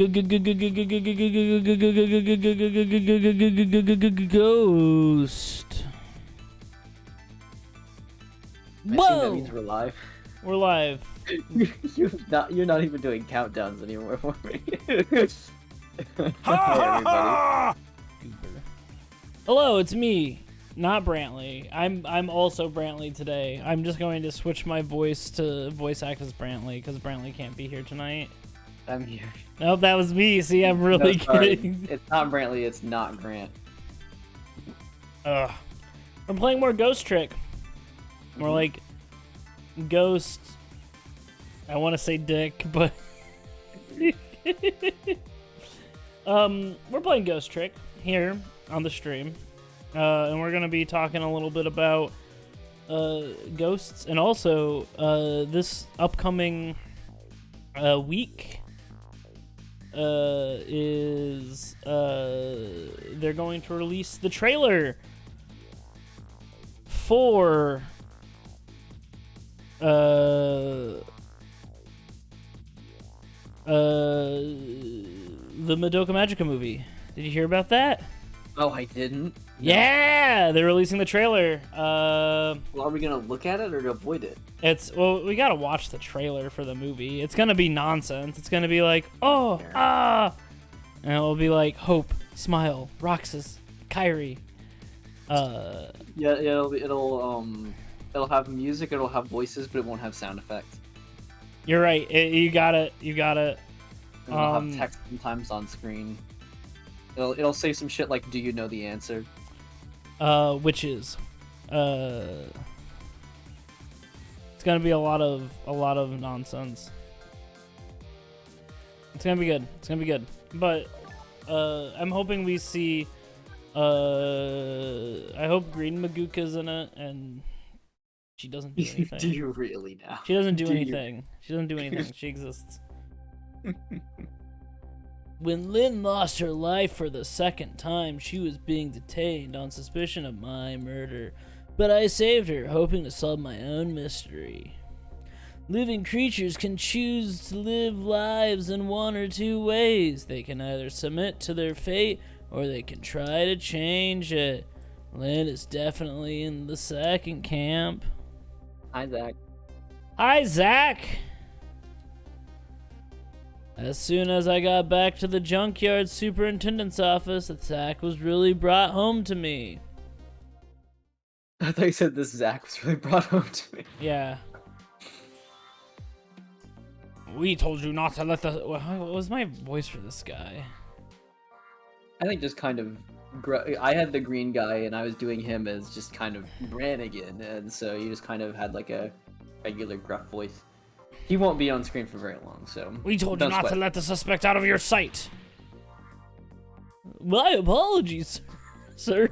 Ghost. I think that means we're live. We're live. You're not even doing countdowns anymore for me. Ha, Hey everybody. Hello, it's me, not Brantley. I'm also Brantley today. I'm just going to switch my voice to voice act as Brantley because Brantley can't be here tonight. I'm here. Nope, that was me. See, I'm really kidding. It's not Brantley, it's not Grant. Ugh. We're playing more Ghost Trick. More like Ghost. I want to say Dick, but we're playing Ghost Trick here on the stream, and we're gonna be talking a little bit about ghosts, and also this upcoming week is they're going to release the trailer for the Madoka Magica movie. Did you hear about that? Oh, I didn't? No. Yeah, they're releasing the trailer. Well, are we gonna look at it or avoid it? Well, we gotta watch the trailer for the movie. It's gonna be nonsense. It's gonna be like, oh, ah, and it'll be like Hope, Smile, Roxas, Kyrie. Yeah, it'll have music, it'll have voices, but it won't have sound effects. You're right. You got it. And it'll have text sometimes on screen. It'll say some shit like, "Do you know the answer?" Which is, it's gonna be a lot of nonsense. It's gonna be good. It's gonna be good. But I'm hoping we see. I hope Green Maguka's in it, and she doesn't do anything. Do you really now? She doesn't do anything. She doesn't do anything. She exists. When Lynn lost her life for the second time, she was being detained on suspicion of my murder, but I saved her, hoping to solve my own mystery. Living creatures can choose to live lives in one or two ways. They can either submit to their fate, or they can try to change it. Lynn is definitely in the second camp. Hi, Zach. Hi, Zach! As soon as I got back to the junkyard superintendent's office, the Zach was really brought home to me. I thought you said this Zach was really brought home to me. Yeah. We told you not to let the... What was my voice for this guy? I think just kind of... I had the green guy, and I was doing him as just kind of Brannigan, and so you just kind of had like a regular gruff voice. He won't be on screen for very long, so... We told you not to let the suspect out of your sight. My apologies, sir.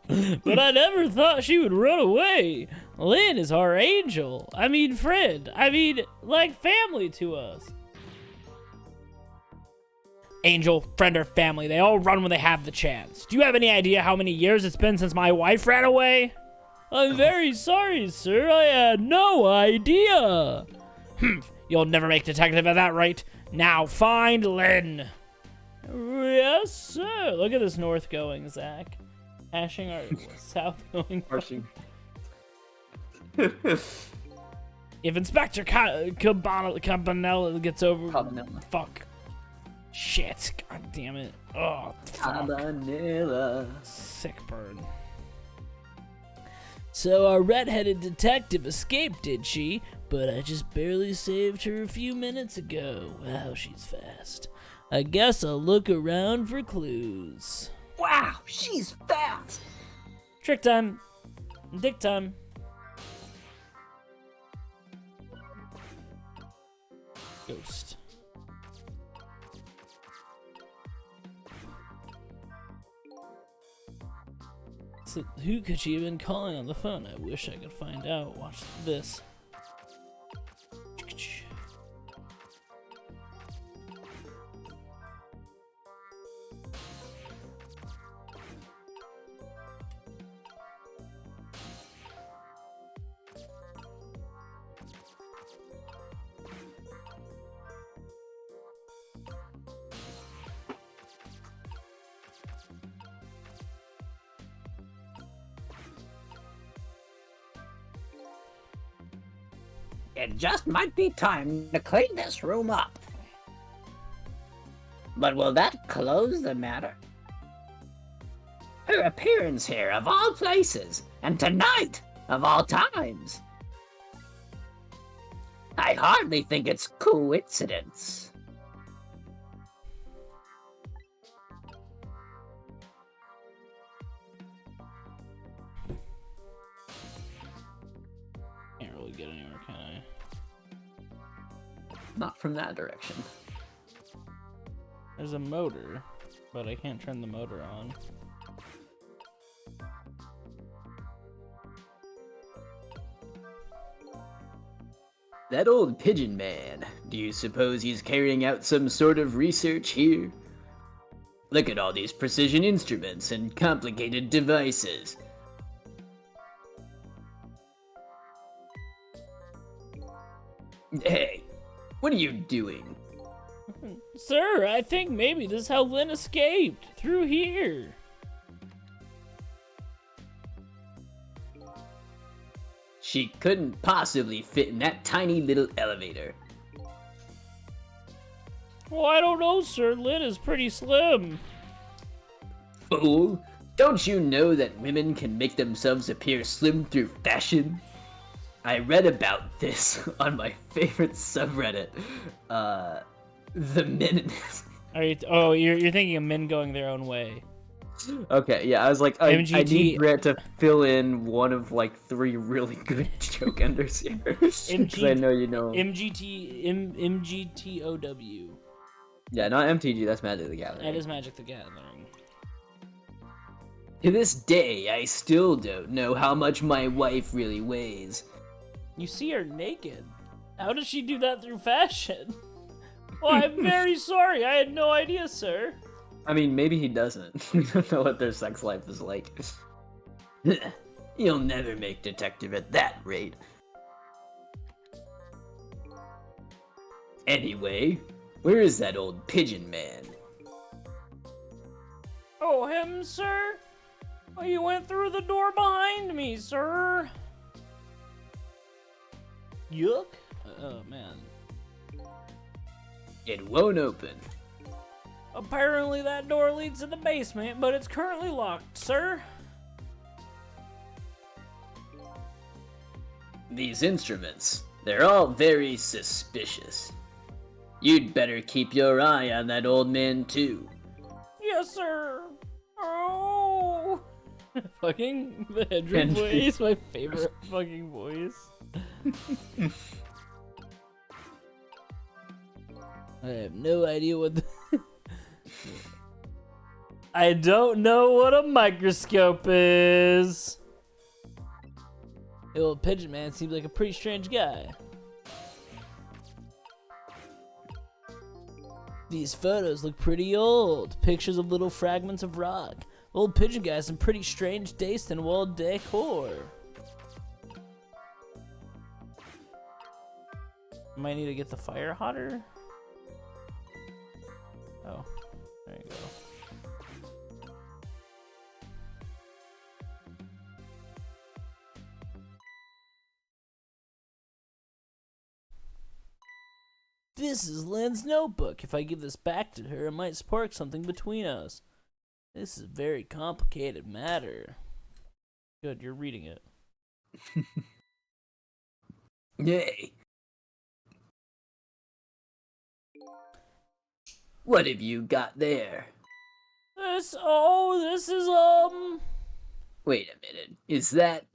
But I never thought she would run away. Lynn is our angel. I mean friend. I mean, like family to us. Angel, friend, or family, they all run when they have the chance. Do you have any idea how many years it's been since my wife ran away? I'm very sorry, sir. I had no idea. You'll never make detective at that rate. Now find Lynn. Yes, sir. Look at this north going, Zach. Hashing our south going. If Inspector Campanella gets over... Fuck. Shit. God damn it. Oh, fuck. Sick bird. So our red-headed detective escaped, did she? But I just barely saved her a few minutes ago. Wow, she's fast. I guess I'll look around for clues. Wow, she's fast! Trick time. Dick time. Ghost. So who could she have been calling on the phone? I wish I could find out. Watch this. It just might be time to clean this room up. But will that close the matter? Her appearance here, of all places, and tonight, of all times. I hardly think it's coincidence. Can't really get anywhere, can I? Not from that direction. There's a motor, but I can't turn the motor on. That old pigeon man, do you suppose he's carrying out some sort of research here? Look at all these precision instruments and complicated devices. Hey, what are you doing? Sir, I think maybe this is how Lynn escaped. Through here. She couldn't possibly fit in that tiny little elevator. Well, I don't know, sir. Lynn is pretty slim. Fool! Don't you know that women can make themselves appear slim through fashion? I read about this on my favorite subreddit, the men. Are you? Oh, you're thinking of men going their own way. Okay, yeah, I was like, I MGT need Grant to fill in one of like 3 really good joke enders here. Because I know you know. MGTOW. Yeah, not MTG, that's Magic the Gathering. That is Magic the Gathering. To this day, I still don't know how much my wife really weighs. You see her naked. How does she do that through fashion? Well, I'm very sorry. I had no idea, sir. I mean, maybe he doesn't. We don't know what their sex life is like. You'll never make detective at that rate. Anyway, where is that old pigeon man? Oh, him, sir? Oh, you went through the door behind me, sir. Yuck. Oh, man. It won't open. Apparently that door leads to the basement, but it's currently locked, sir. These instruments, they're all very suspicious. You'd better keep your eye on that old man too. Yes, sir. Oh. Fucking the Hedrick Henry. voice, my favorite fucking voice. I have no idea what the... I don't know what a microscope is. The old pigeon man seems like a pretty strange guy. These photos look pretty old. Pictures of little fragments of rock. The old pigeon guy has some pretty strange taste in wall decor. Might need to get the fire hotter. Oh, there you go. This is Lynn's notebook. If I give this back to her, it might spark something between us. This is a very complicated matter. Good, you're reading it. Yay. What have you got there? This is, Wait a minute, is that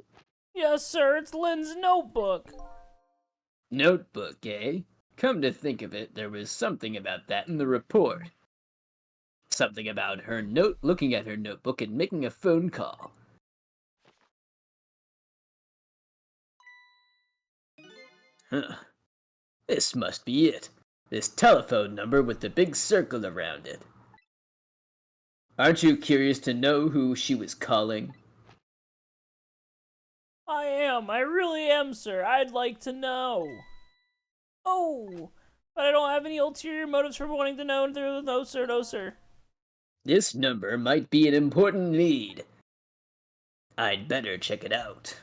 yes, sir, it's Lynn's notebook. notebook, eh? Come to think of it, there was something about that in the report. Something about her looking at her notebook and making a phone call. Huh. This must be it. This telephone number with the big circle around it. Aren't you curious to know who she was calling? I really am, sir. I'd like to know. Oh, but I don't have any ulterior motives for wanting to know. No, sir, no, sir. This number might be an important lead. I'd better check it out.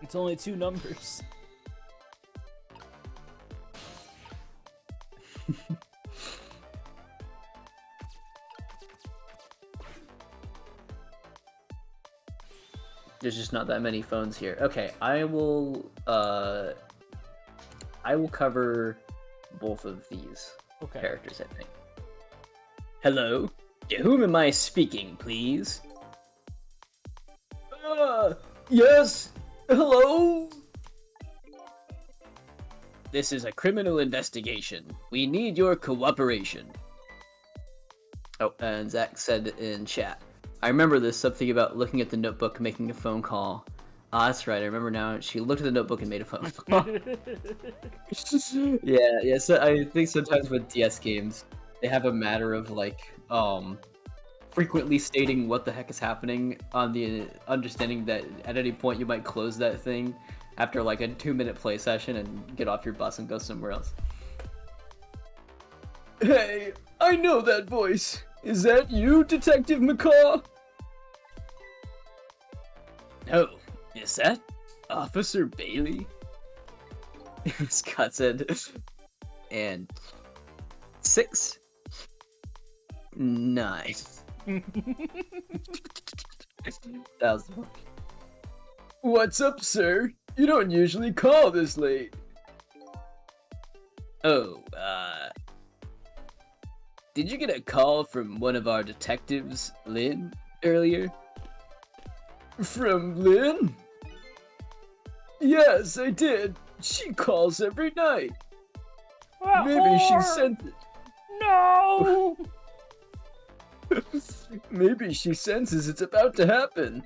It's only 2 numbers. There's just not that many phones here. Okay, I will cover both of these characters, I think. Hello? To whom am I speaking, please? Yes? Hello? This is a criminal investigation. We need your cooperation. Oh, and Zach said in chat. I remember this, something about looking at the notebook, making a phone call. Ah, that's right, I remember now. She looked at the notebook and made a phone call. Yeah, so I think sometimes with DS games, they have a matter of, like, frequently stating what the heck is happening on the understanding that at any point you might close that thing after, like, a 2-minute play session and get off your bus and go somewhere else. Hey, I know that voice. Is that you, Detective McCaw? Oh, is that Officer Bailey? Scott said. And 6, 9. That was funny. What's up, sir? You don't usually call this late. Oh, did you get a call from one of our detectives, Lynn, earlier? From Lynn? Yes, I did. She calls every night. Maybe she senses. No! Maybe she senses it's about to happen.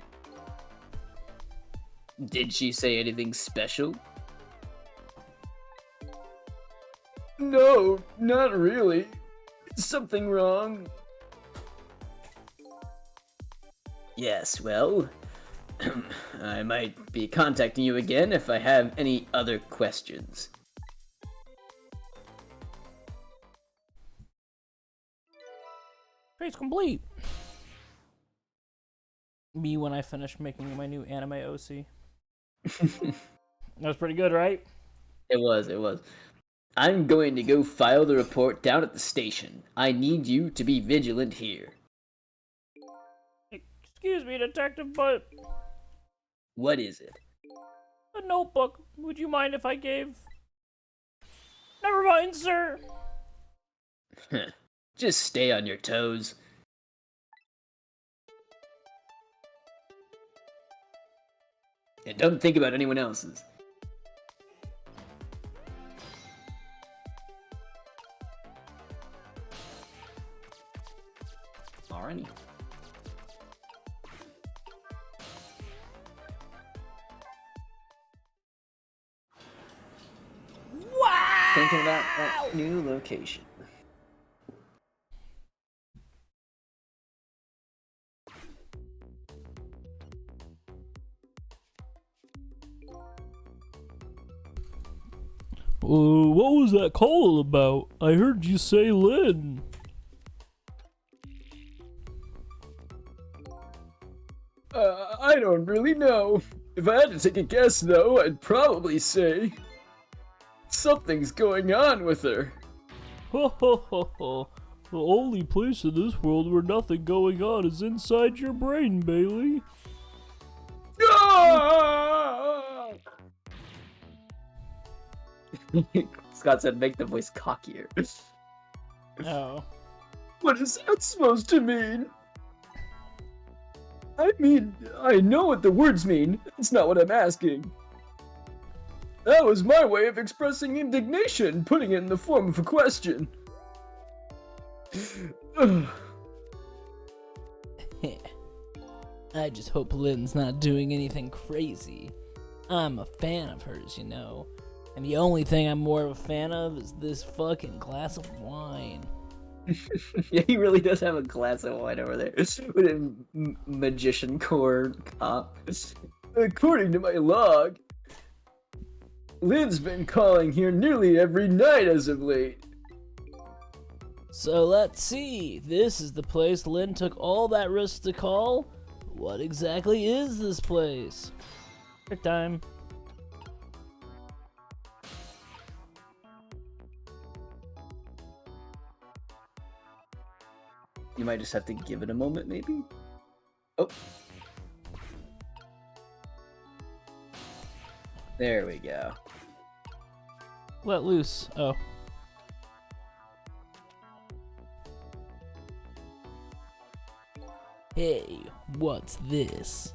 Did she say anything special? No, not really. Something wrong? Yes, well, I might be contacting you again if I have any other questions. Trace complete. Me when I finish making my new anime OC. That was pretty good, right? It was. I'm going to go file the report down at the station. I need you to be vigilant here. Excuse me, detective, but What is it? a notebook. Would you mind if I gave? Never mind, sir. Just stay on your toes. And don't think about anyone else's. Alrighty. Wow! Thinking about that new location. What was that call about? I heard you say Lynn. I don't really know. If I had to take a guess, though, I'd probably say something's going on with her. Ho ho ho ho. The only place in this world where nothing going on is inside your brain, Bailey. Ah! Scott said, make the voice cockier. Oh. What is that supposed to mean? I mean, I know what the words mean. It's not what I'm asking. That was my way of expressing indignation, putting it in the form of a question. I just hope Lynn's not doing anything crazy. I'm a fan of hers, you know. And the only thing I'm more of a fan of is this fucking glass of wine. Yeah, he really does have a glass of wine over there with a magician core cop. According to my log, Lynn's been calling here nearly every night as of late. So let's see. This is the place Lynn took all that risk to call. What exactly is this place? Quick time. You might just have to give it a moment, maybe? Oh. There we go. Let loose. Oh. Hey, what's this?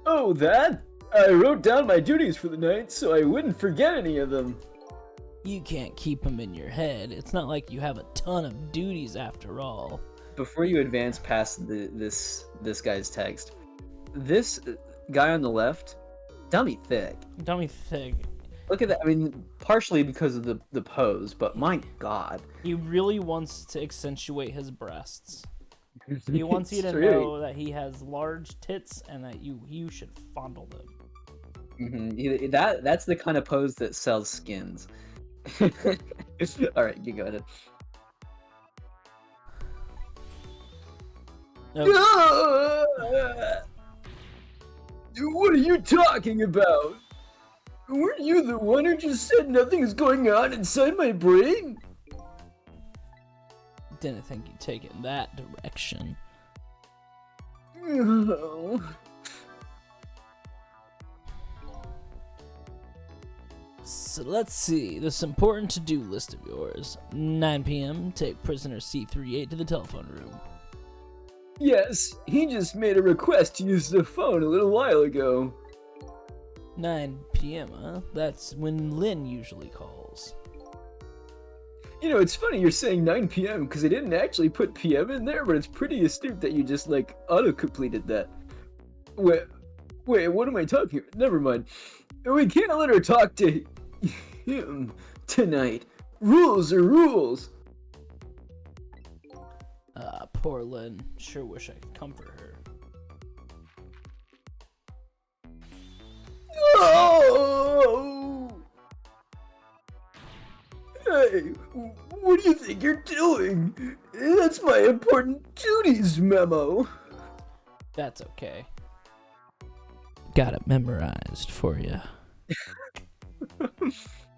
Oh, that? I wrote down my duties for the night so I wouldn't forget any of them. You can't keep them in your head. It's not like you have a ton of duties after all. Before you advance past this guy's text, this guy on the left, dummy thick. Dummy thick. Look at that. I mean, partially because of the pose, but my god. He really wants to accentuate his breasts. He wants you to True. know that he has large tits and that you should fondle them. Mm-hmm. That's the kind of pose that sells skins. All right, you go ahead. Oh. What are you talking about? Weren't you the one who just said nothing is going on inside my brain? Didn't think you'd take it in that direction. Oh. So let's see, this important to-do list of yours. 9 p.m., take prisoner C38 to the telephone room. Yes, he just made a request to use the phone a little while ago. 9 p.m., huh? That's when Lynn usually calls. You know, it's funny you're saying 9 p.m. because I didn't actually put p.m. in there, but it's pretty astute that you just, like, auto-completed that. Wait, what am I talking about? Never mind. We can't let her talk to him tonight. Rules are rules. Poor Lynn. Sure wish I could comfort her. Oh! Hey, what do you think you're doing? That's my important duties memo. That's okay. Got it memorized for you.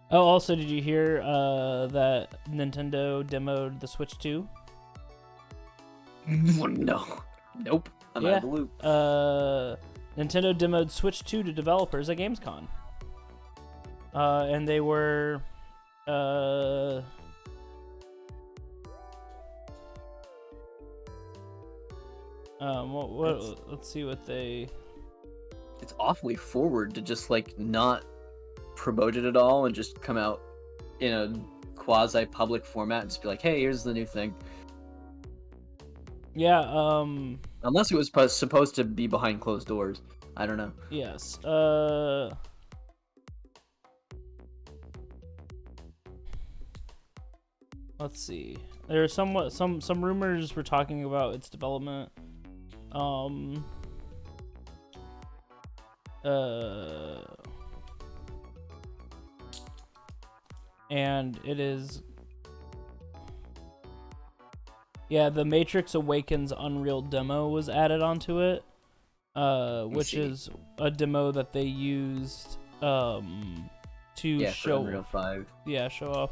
Oh, also, did you hear that Nintendo demoed the Switch 2? No. Nope. I'm out of the loop. Nintendo demoed Switch 2 to developers at Gamescom. And they were... let's see what they... It's awfully forward to just, like, not promote it at all and just come out in a quasi-public format and just be like, hey, here's the new thing. Yeah, Unless it was supposed to be behind closed doors. I don't know. yes, let's see. There are some rumors were talking about its development. And it is... Yeah, the Matrix Awakens Unreal demo was added onto it, which is a demo that they used to show Unreal 5. Yeah, show off.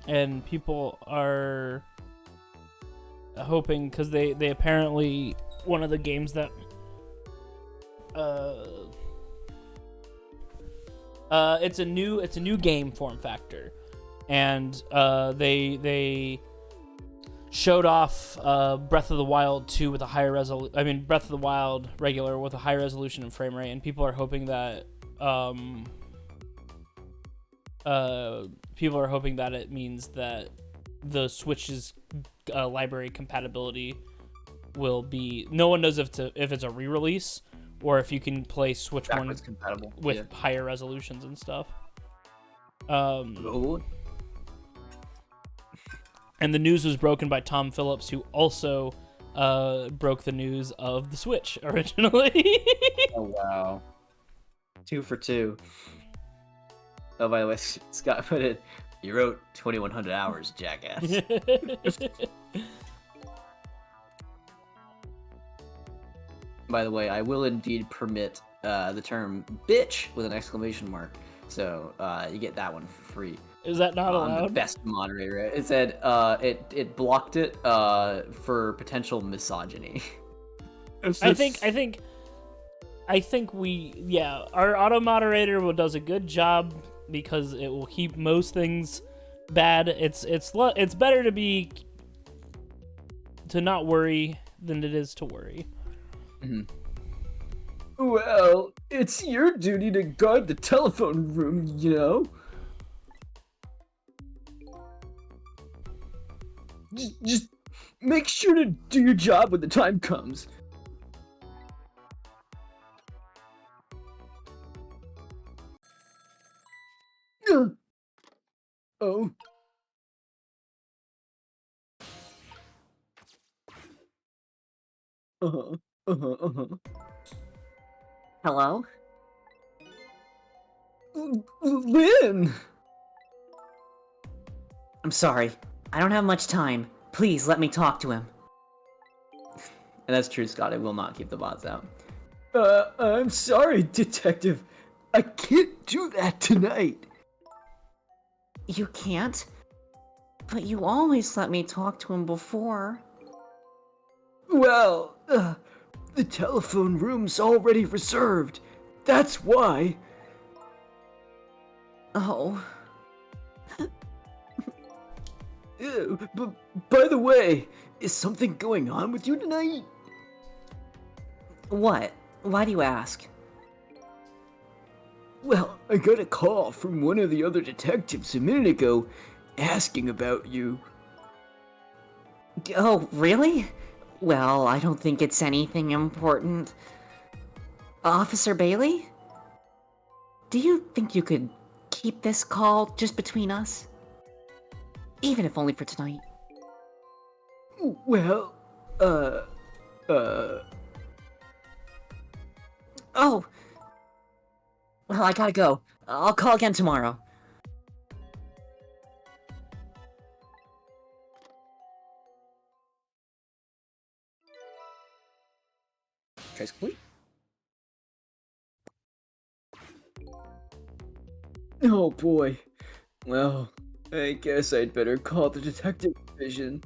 And people are hoping, because they apparently, one of the games that it's a new game form factor, and they showed off Breath of the Wild 2 with a higher Breath of the Wild regular with a high resolution and frame rate, and people are hoping that it means that the Switch's library compatibility will be... No one knows if it's a re-release or if you can play Switch Backwards 1 compatible with higher resolutions and stuff. Oh. And the news was broken by Tom Phillips, who also broke the news of the Switch originally. Oh, wow. 2 for 2. Oh, by the way, Scott put it, you wrote 2,100 hours, jackass. By the way, I will indeed permit the term bitch with an exclamation mark. So you get that one for free. Is that not I'm the allowed? best moderator. It said it blocked it for potential misogyny. I think our auto moderator does a good job because it will keep most things bad. It's better to not worry than it is to worry. Mm-hmm. Well, it's your duty to guard the telephone room, you know? Just make sure to do your job when the time comes. Oh. Uh-huh. Uh-huh. Uh-huh. Hello? Lynn! I'm sorry. I don't have much time. Please let me talk to him. And that's true, Scott. I will not keep the bots out. I'm sorry, Detective. I can't do that tonight. You can't? But you always let me talk to him before. Well, the telephone room's already reserved. That's why. Oh. But by the way, is something going on with you tonight? What? Why do you ask? Well, I got a call from one of the other detectives a minute ago asking about you. Oh, really? Well, I don't think it's anything important. Officer Bailey? Do you think you could keep this call just between us? Even if only for tonight. Well, Oh! Well, I gotta go. I'll call again tomorrow. Trace complete. Oh boy. Well, I guess I'd better call the detective division.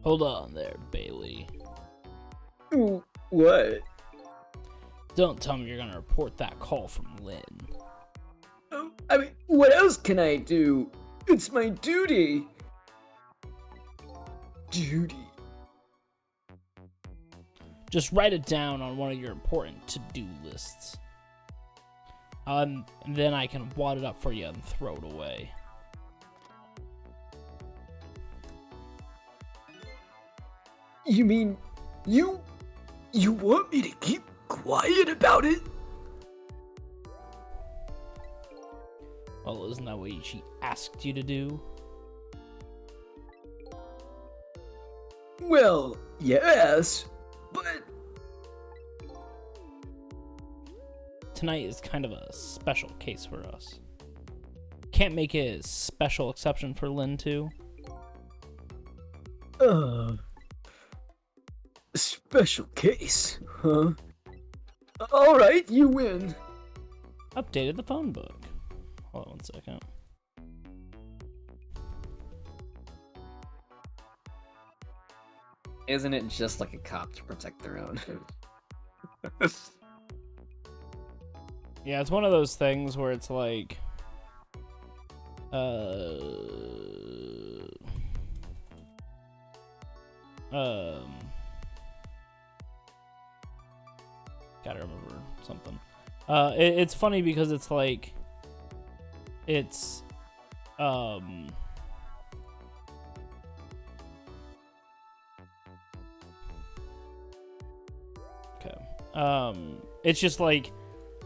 Hold on there, Bailey. What? Don't tell me you're gonna report that call from Lynn. I mean, what else can I do? It's my duty. Duty. Just write it down on one of your important to-do lists. And then I can wad it up for you and throw it away. You mean, you want me to keep quiet about it? Well, isn't that what she asked you to do? Well, yes, but... Tonight is kind of a special case for us. Can't make a special exception for Lynn, too? Special case, huh? Alright, you win. Updated the phone book. Hold on one second. Isn't it just like a cop to protect their own? Yeah, it's one of those things where it's like... Gotta remember something. It's funny because it's like... It's... Okay. It's just like...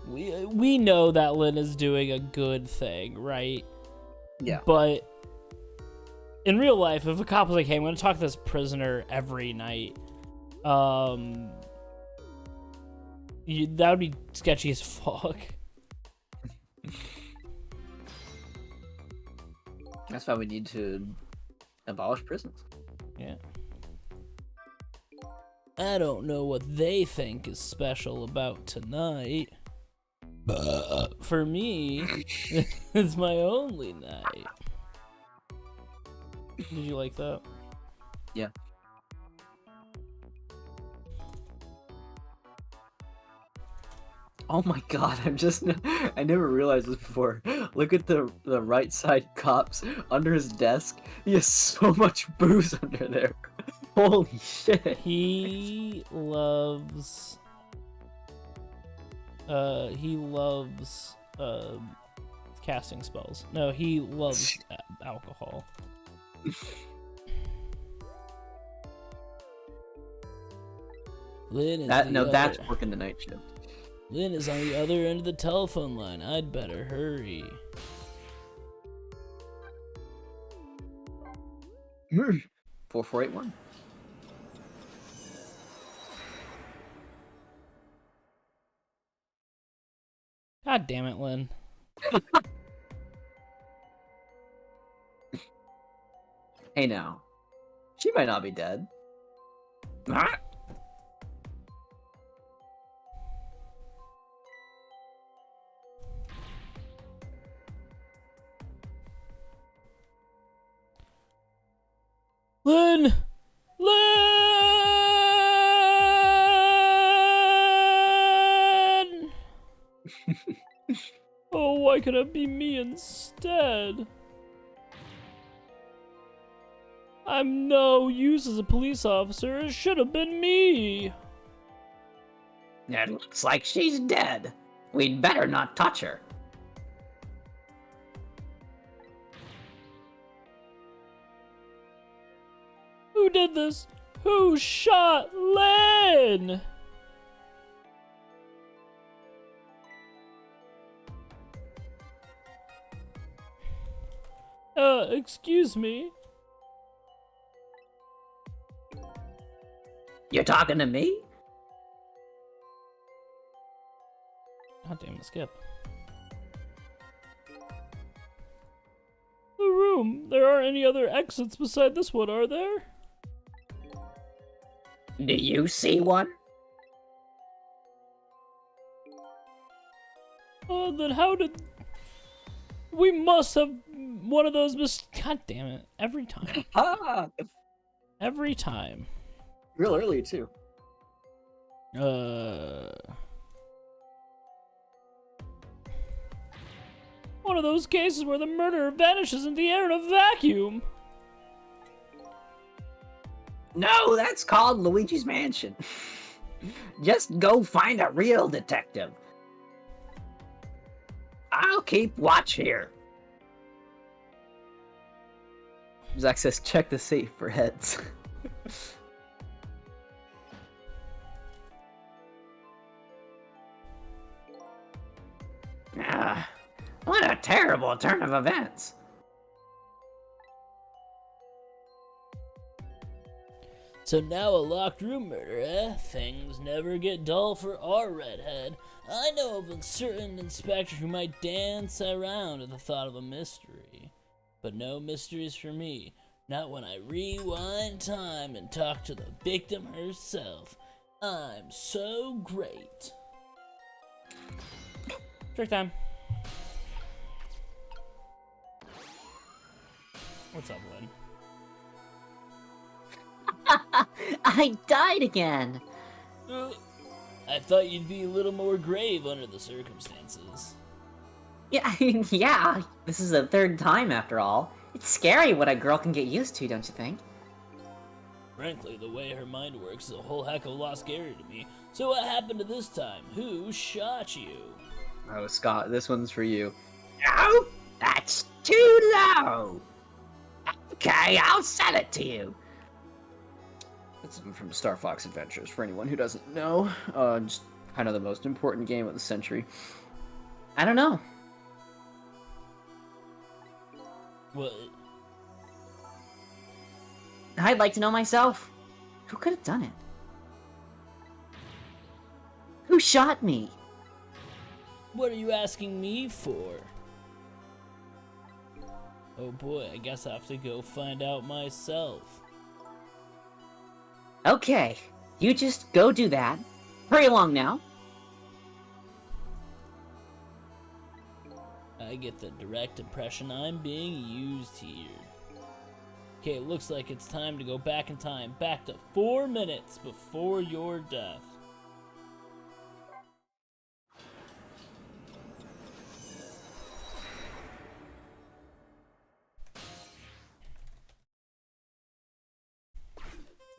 We know that Lynn is doing a good thing, right? Yeah. But in real life, if a cop was like, "Hey, I'm going to talk to this prisoner every night," that would be sketchy as fuck. That's why we need to abolish prisons. Yeah. I don't know what they think is special about tonight. For me, it's my only night. Did you like that? Yeah. Oh my god, I never realized this before. Look at the right side cops under his desk. He has so much booze under there. Holy shit. He loves casting spells. No, he loves alcohol. That's working the night shift. Lynn is on the other end of the telephone line. I'd better hurry. 4481. God damn it, Lynn. Hey now. She might not be dead. Lynn! Lynn! Oh, why could it be me instead? I'm no use as a police officer. It should have been me. It looks like she's dead. We'd better not touch her. Who did this? Who shot Lynn? Excuse me? You talking to me? God damn it, Skip. The room. There aren't any other exits beside this one, are there? Do you see one? Then how did... We must have one of those God damn it. Every time. Every time. Real early, too. One of those cases where the murderer vanishes in the air in a vacuum. No, that's called Luigi's Mansion. Just go find a real detective. I'll keep watch here. Zach says, check the safe for heads. What a terrible turn of events. So now a locked room murder, eh? Things never get dull for our redhead. I know of a certain inspector who might dance around at the thought of a mystery. But no mysteries for me. Not when I rewind time and talk to the victim herself. I'm so great. Trick time. What's up, Lynn? I died again. I thought you'd be a little more grave under the circumstances. Yeah, yeah, this is the third time after all. It's scary what a girl can get used to, don't you think? Frankly, the way her mind works is a whole heck of a lot scarier to me. So what happened to this time? Who shot you? Oh, Scott, this one's for you. No, that's too low. Okay, I'll sell it to you. It's from Star Fox Adventures, for anyone who doesn't know. Just kind of the most important game of the century. I don't know. What? I'd like to know myself. Who could have done it? Who shot me? What are you asking me for? Oh boy, I guess I have to go find out myself. Okay, you just go do that. Hurry along now. I get the direct impression I'm being used here. Okay, it looks like it's time to go back in time, back to 4 minutes before your death.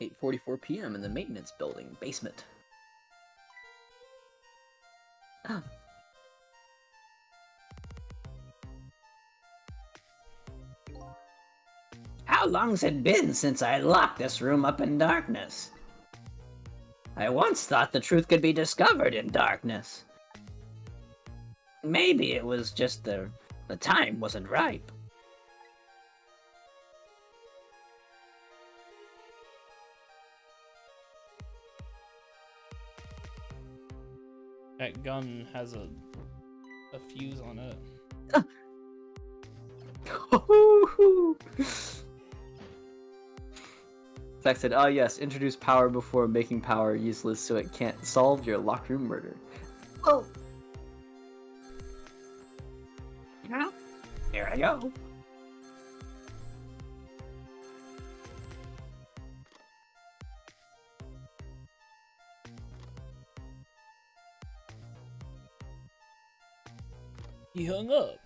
"8:44 p.m. in the maintenance building basement." How long's it been since I locked this room up in darkness? I once thought the truth could be discovered in darkness. Maybe it was just the time wasn't ripe. That gun has a fuse on it. Zach said, "Oh yes, introduce power before making power useless so it can't solve your locked room murder." Oh. Well, here I go. He hung up.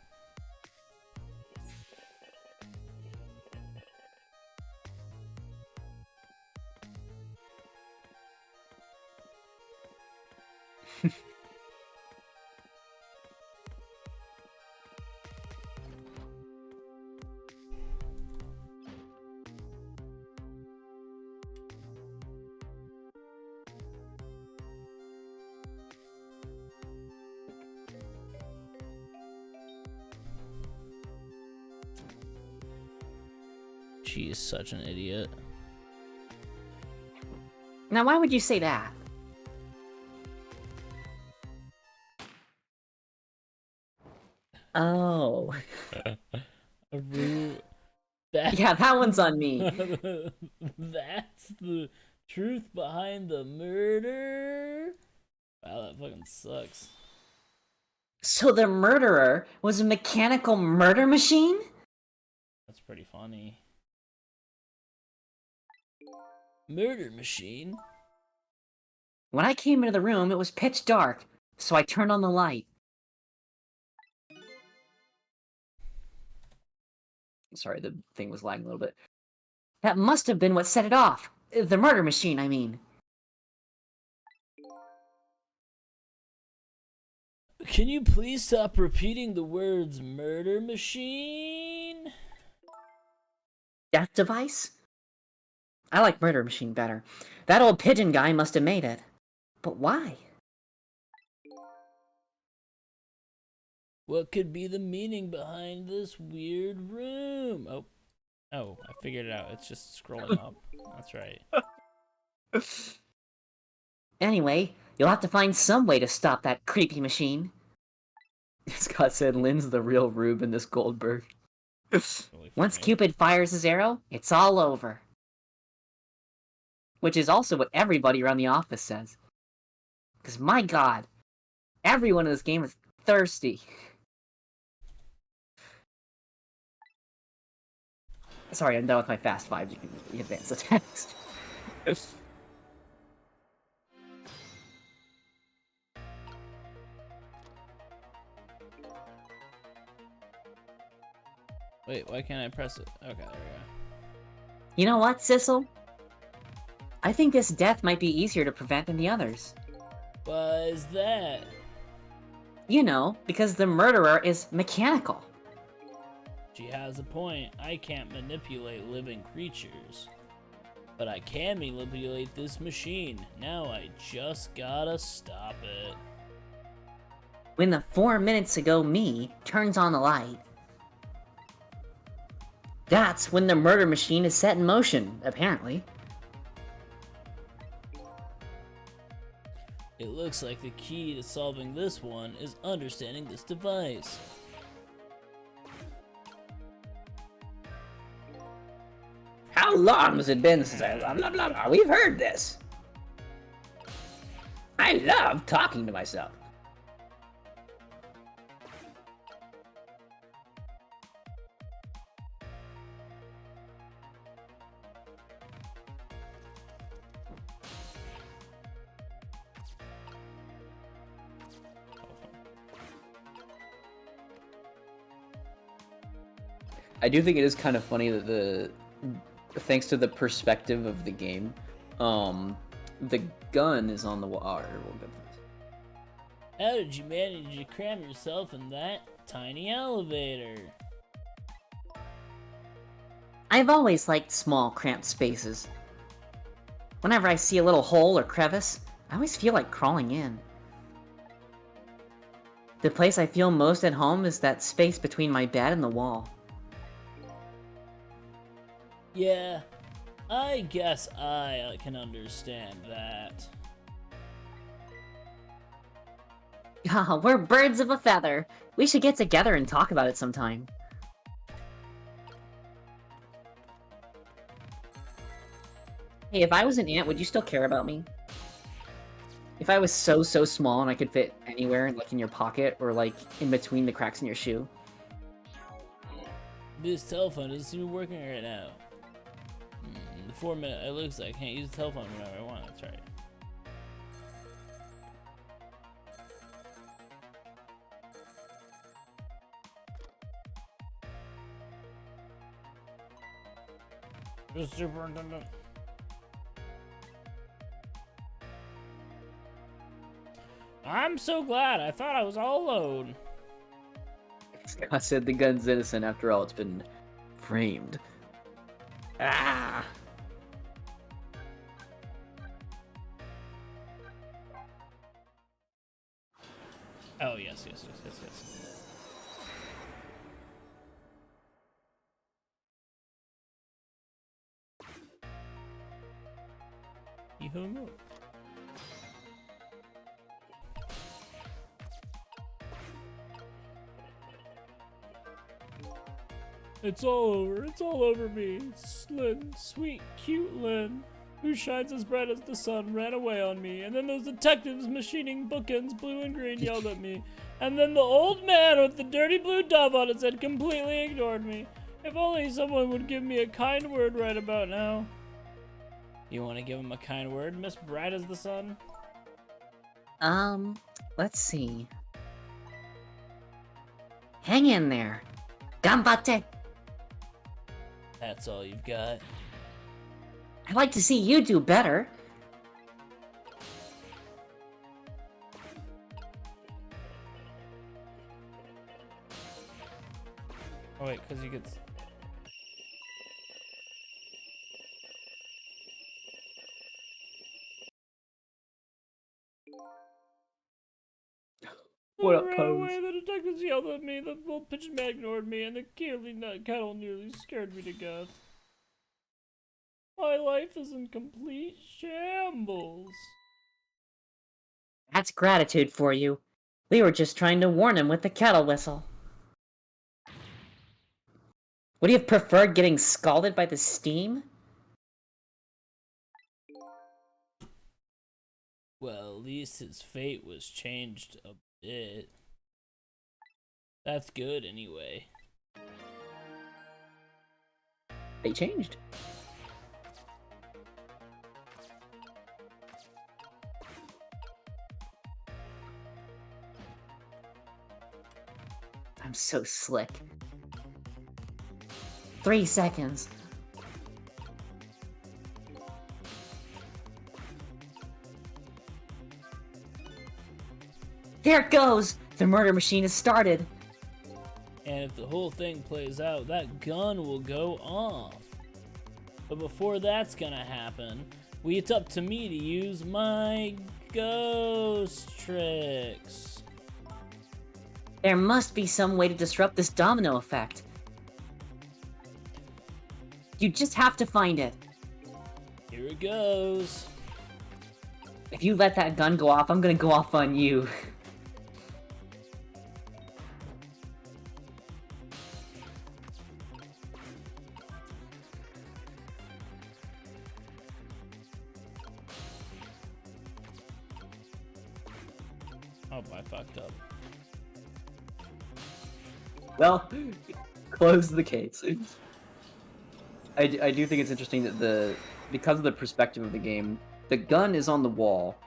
She is such an idiot. Now, why would you say that? Oh. A room. That... Yeah, that one's on me. That's the truth behind the murder. Wow, that fucking sucks. So the murderer was a mechanical murder machine? That's pretty funny. Murder machine? When I came into the room, it was pitch dark, so I turned on the light. Sorry, the thing was lagging a little bit. That must have been what set it off. The murder machine, I mean. Can you please stop repeating the words murder machine? Death device? I like murder machine better. That old pigeon guy must have made it. But why? What could be the meaning behind this weird room? Oh, I figured it out. It's just scrolling up. That's right. Anyway, you'll have to find some way to stop that creepy machine. Scott said, "Lynn's the real Rube in this Goldberg." Really Once funny. Cupid fires his arrow, it's all over. Which is also what everybody around the office says. Because my god, everyone in this game is thirsty. Sorry, I'm done with my fast fives. You can advance the text. Wait, why can't I press it? Okay, there we go. You know what, Sissel? I think this death might be easier to prevent than the others. Why is that? You know, because the murderer is mechanical. She has a point. I can't manipulate living creatures. But I can manipulate this machine. Now I just gotta stop it. When the 4 minutes ago me turns on the light, that's when the murder machine is set in motion, apparently. It looks like the key to solving this one is understanding this device. How long has it been since I blah blah blah blah? We've heard this. I love talking to myself. I do think it is kind of funny that thanks to the perspective of the game, the gun is on the water. How did you manage to cram yourself in that tiny elevator? I've always liked small, cramped spaces. Whenever I see a little hole or crevice, I always feel like crawling in. The place I feel most at home is that space between my bed and the wall. Yeah, I guess I can understand that. We're birds of a feather. We should get together and talk about it sometime. Hey, if I was an ant, would you still care about me? If I was so small and I could fit anywhere, like in your pocket or like in between the cracks in your shoe. This telephone doesn't seem to be working right now. The 4 minute, it looks like I can't use the telephone whenever I want. That's right. The superintendent. I'm so glad. I thought I was all alone. Scott said the gun's innocent. After all, it's been framed. Ah! Oh, yes. You hung up. It's all over. It's all over me. Lynn, sweet, cute Lynn, who shines as bright as the sun, ran away on me. And then those detectives machining bookends, blue and green, yelled at me. And then the old man with the dirty blue dove on his head completely ignored me. If only someone would give me a kind word right about now. You want to give him a kind word, Miss Bright as the Sun? Let's see. Hang in there. Ganbatte! That's all you've got. I'd like to see you do better. Oh wait, because he gets... What up, I ran Pose? away, the detectives yelled at me, the old pigeon man ignored me, and the curly nut kettle nearly scared me to death. My life is in complete shambles. That's gratitude for you. We were just trying to warn him with the kettle whistle. Would you have preferred getting scalded by the steam? Well, at least his fate was changed a bit. That's good, anyway. They changed. I'm so slick. 3 seconds. There it goes! The murder machine has started. And if the whole thing plays out, that gun will go off. But before that's gonna happen, it's up to me to use my ghost tricks. There must be some way to disrupt this domino effect. You just have to find it. Here it goes. If you let that gun go off, I'm gonna go off on you. Oh, I fucked up. Well, close the case. I do think it's interesting that because of the perspective of the game, the gun is on the wall,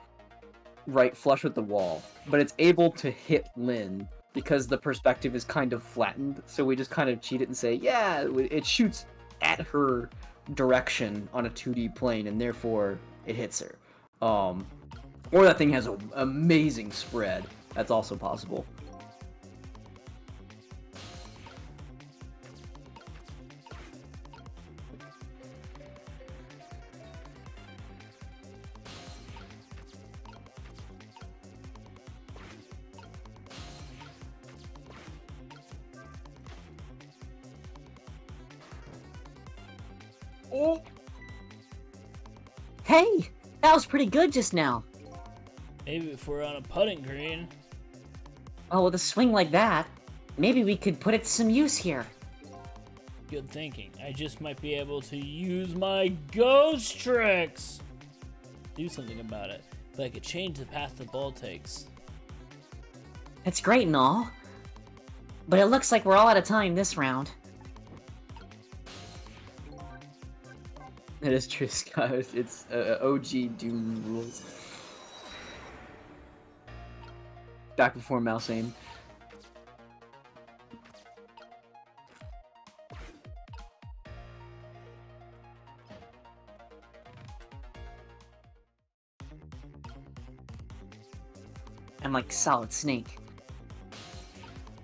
right flush with the wall, but it's able to hit Lynn because the perspective is kind of flattened. So we just kind of cheat it and say, yeah, it shoots at her direction on a 2D plane, and therefore it hits her. Or that thing has an amazing spread. That's also possible. Oh. Hey, that was pretty good just now. Maybe if we're on a putting green. Oh, with a swing like that, maybe we could put it to some use here. Good thinking. I just might be able to use my ghost tricks. Do something about it. If I could change the path the ball takes. It's great and all, but it looks like we're all out of time this round. It is true, Scott. It's OG Doom rules. Back before mouse aim. I'm like Solid Snake.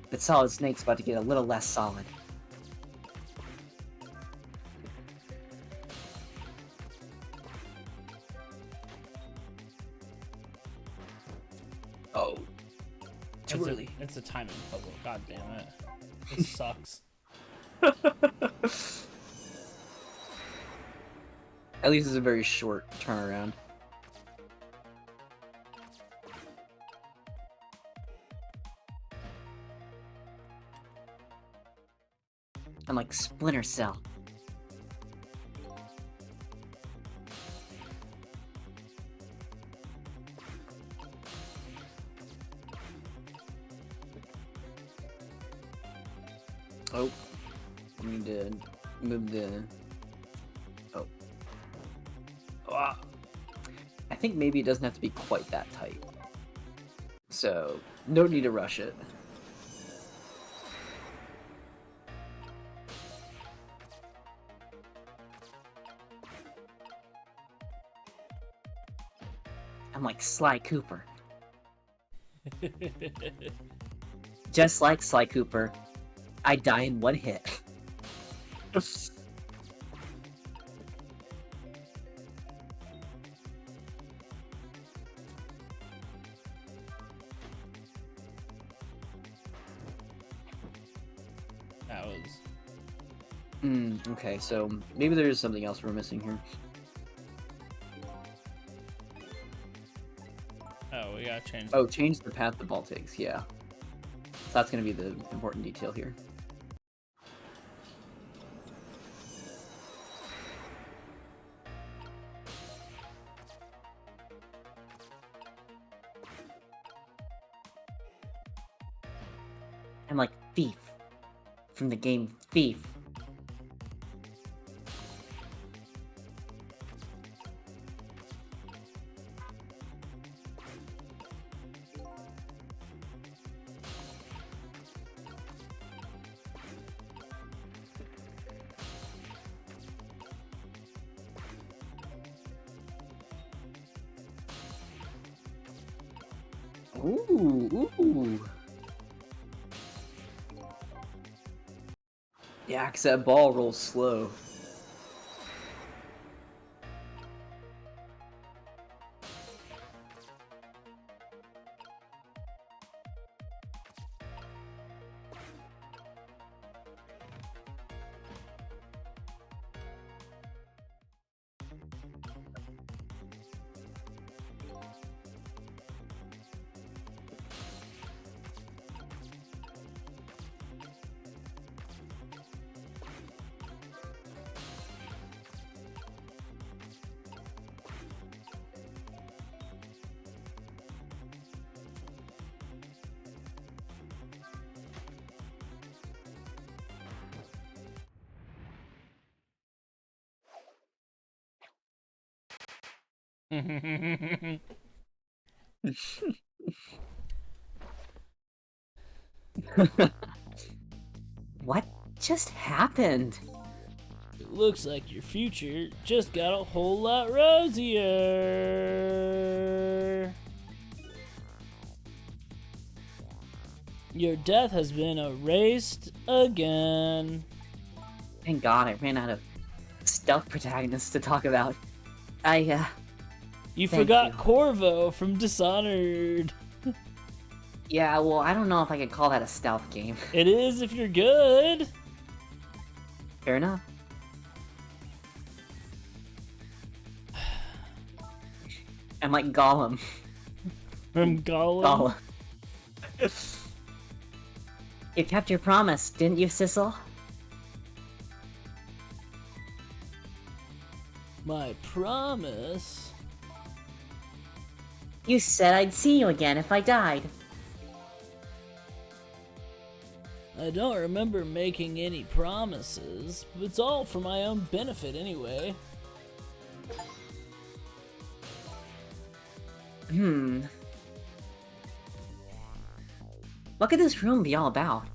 But Solid Snake's about to get a little less solid. Oh. Too early. It's a timing puzzle. God damn it. This sucks. At least it's a very short turnaround. I'm like Splinter Cell. Oh. I need to move the... Oh. Ah. I think maybe it doesn't have to be quite that tight. So, no need to rush it. I'm like Sly Cooper. Just like Sly Cooper, I die in one hit. That was... Okay, so maybe there's something else we're missing here. Oh, we gotta change. Oh, change the path the ball takes, yeah. So that's gonna be the important detail here. I'm like Thief from the game Thief. Ooh. Yeah, because that ball rolls slow. What just happened? It looks like your future just got a whole lot rosier. Your death has been erased again. Thank God I ran out of stealth protagonists to talk about. You Thank forgot you. Corvo from Dishonored. Yeah, well, I don't know if I could call that a stealth game. It is if you're good. Fair enough. I'm like Gollum. From Gollum. Gollum. You kept your promise, didn't you, Sissel? My promise? You said I'd see you again if I died. I don't remember making any promises. It's all for my own benefit anyway. What could this room be all about?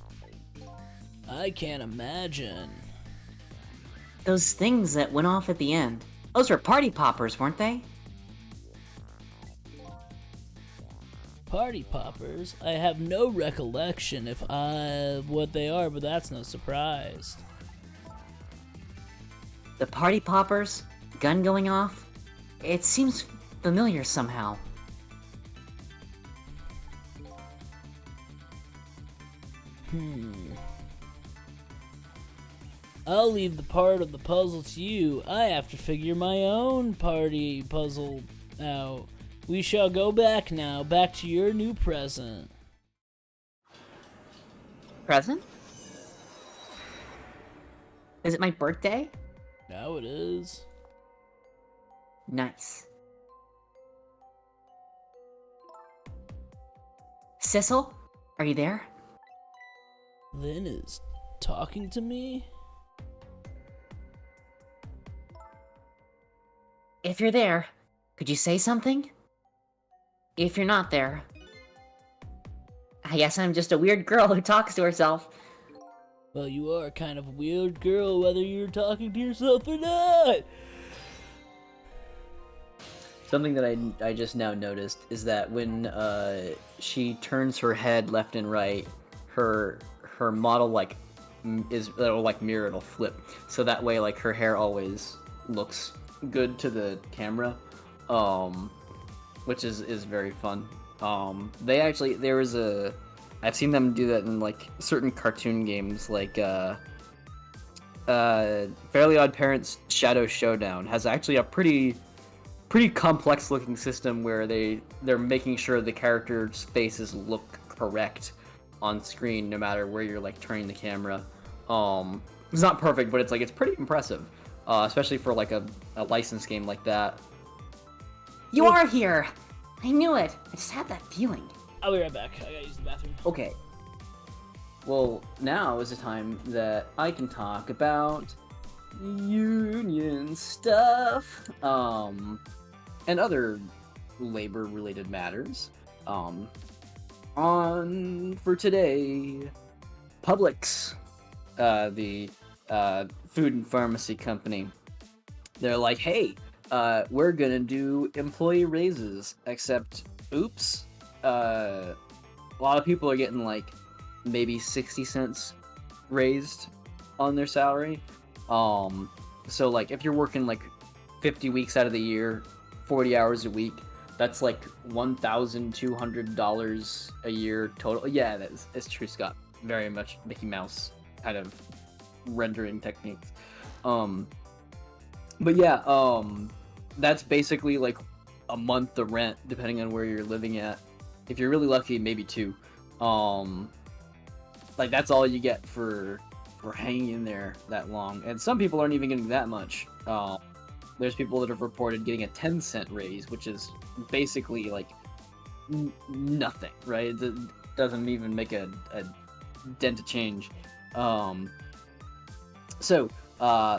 I can't imagine. Those things that went off at the end. Those were party poppers, weren't they? Party poppers? I have no recollection what they are, but that's no surprise. The party poppers? Gun going off? It seems familiar somehow. I'll leave the part of the puzzle to you. I have to figure my own party puzzle out. We shall go back now, back to your new present. Present? Is it my birthday? Now it is. Nice. Sissel? Are you there? Lynn is talking to me? If you're there, could you say something? If you're not there, I guess I'm just a weird girl who talks to herself. Well, you are kind of a weird girl, whether you're talking to yourself or not. Something that I just now noticed is that when she turns her head left and right, her model it'll like mirror, it'll flip, so that way like her hair always looks good to the camera, which is very fun. I've seen them do that in like certain cartoon games, like Fairly Odd Parents Shadow Showdown has actually a pretty complex looking system where they're making sure the characters' faces look correct on screen no matter where you're like turning the camera. It's not perfect, but it's pretty impressive, especially for like a licensed game like that. You are here! I knew it! I just had that feeling. I'll be right back. I gotta use the bathroom. Okay. Well, now is the time that I can talk about union stuff, and other labor-related matters. On for today, Publix, the food and pharmacy company, they're like, hey, we're gonna do employee raises, except, oops, a lot of people are getting like maybe 60 cents raised on their salary. So like if you're working like 50 weeks out of the year, 40 hours a week, that's like $1,200 a year total. Yeah, it's true, Scott. Very much Mickey Mouse kind of rendering techniques. But yeah, that's basically like a month of rent, depending on where you're living at. If you're really lucky, maybe two. Like that's all you get for hanging in there that long. And some people aren't even getting that much. There's people that have reported getting a 10-cent raise, which is basically like nothing, right? It doesn't even make a dent of change. So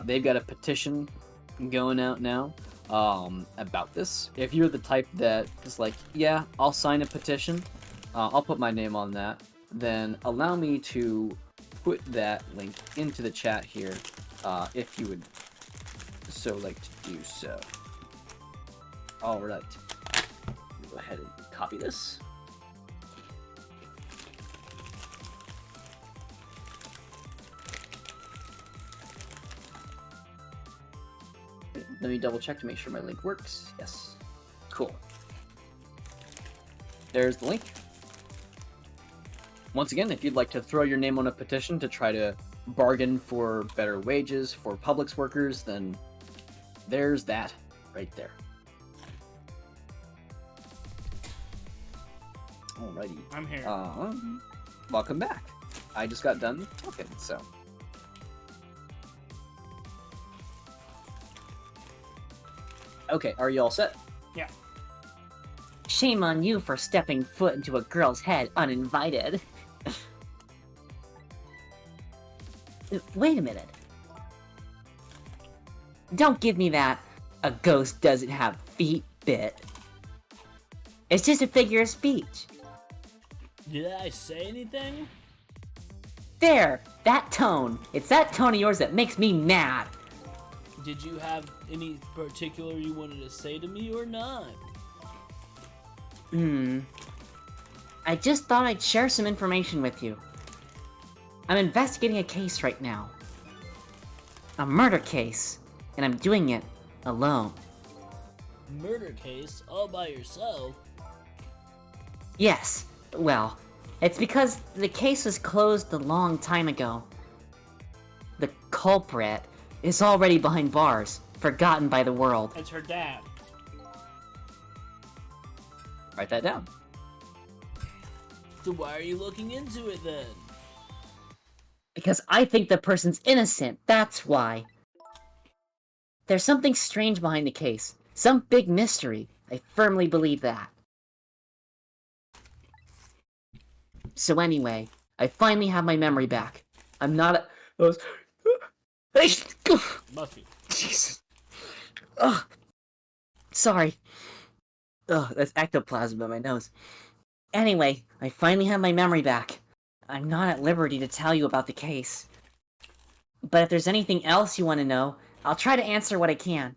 they've got a petition going out now. about this. If you're the type that is like, yeah, I'll sign a petition, I'll put my name on that, then allow me to put that link into the chat here, if you would so like to do so. Alright. Go ahead and copy this. Let me double check to make sure my link works. Yes. Cool. There's the link. Once again, if you'd like to throw your name on a petition to try to bargain for better wages for Publix workers, then there's that right there. Alrighty. I'm here. Welcome back. I just got done talking, so. Okay, are you all set? Yeah. Shame on you for stepping foot into a girl's head uninvited. Wait a minute. Don't give me that a ghost doesn't have feet bit. It's just a figure of speech. Did I say anything? There! That tone! It's that tone of yours that makes me mad! Did you have any particular you wanted to say to me or not? I just thought I'd share some information with you. I'm investigating a case right now. A murder case, and I'm doing it alone. Murder case all by yourself? Yes, well, it's because the case was closed a long time ago. The culprit is already behind bars, forgotten by the world. It's her dad. Write that down. So why are you looking into it then? Because I think the person's innocent, that's why. There's something strange behind the case. Some big mystery. I firmly believe that. So anyway, I finally have my memory back. I'm not a... Must be. Jesus. Ugh. Sorry. Ugh, that's ectoplasm in my nose. Anyway, I finally have my memory back. I'm not at liberty to tell you about the case. But if there's anything else you want to know, I'll try to answer what I can.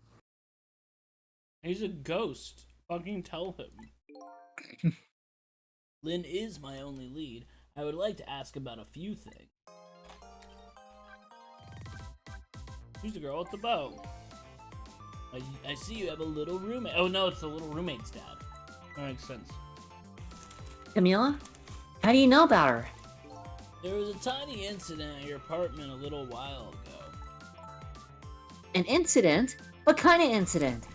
He's a ghost. Fucking tell him. Lynn is my only lead. I would like to ask about a few things. Who's the girl with the bow? I see you have a little roommate. Oh no, it's the little roommate's dad. That makes sense. Camila? How do you know about her? There was a tiny incident at your apartment a little while ago. An incident? What kind of incident?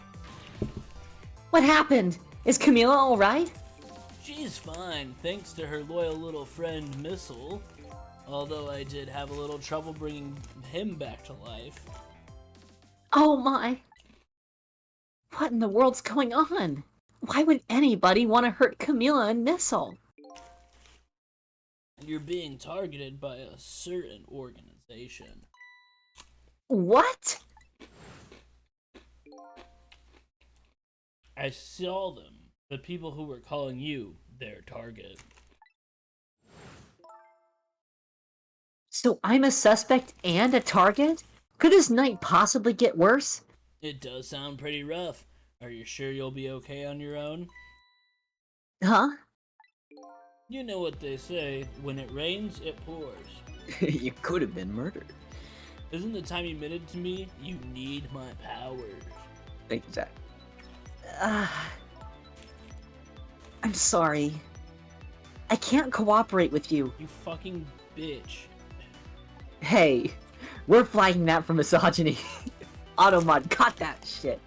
What happened? Is Camila alright? She's fine, thanks to her loyal little friend Missile. Although I did have a little trouble bringing him back to life. Oh my. What in the world's going on? Why would anybody want to hurt Camila and Missile? You're being targeted by a certain organization. What? I saw them. The people who were calling you their target. So I'm a suspect and a target? Could this night possibly get worse? It does sound pretty rough. Are you sure you'll be okay on your own? Huh? You know what they say, when it rains, it pours. You could have been murdered. Isn't the time you admitted to me, you need my powers? Thank you, Zach. I'm sorry. I can't cooperate with you. You fucking bitch. Hey, we're flagging that for misogyny. Automod, cut that shit.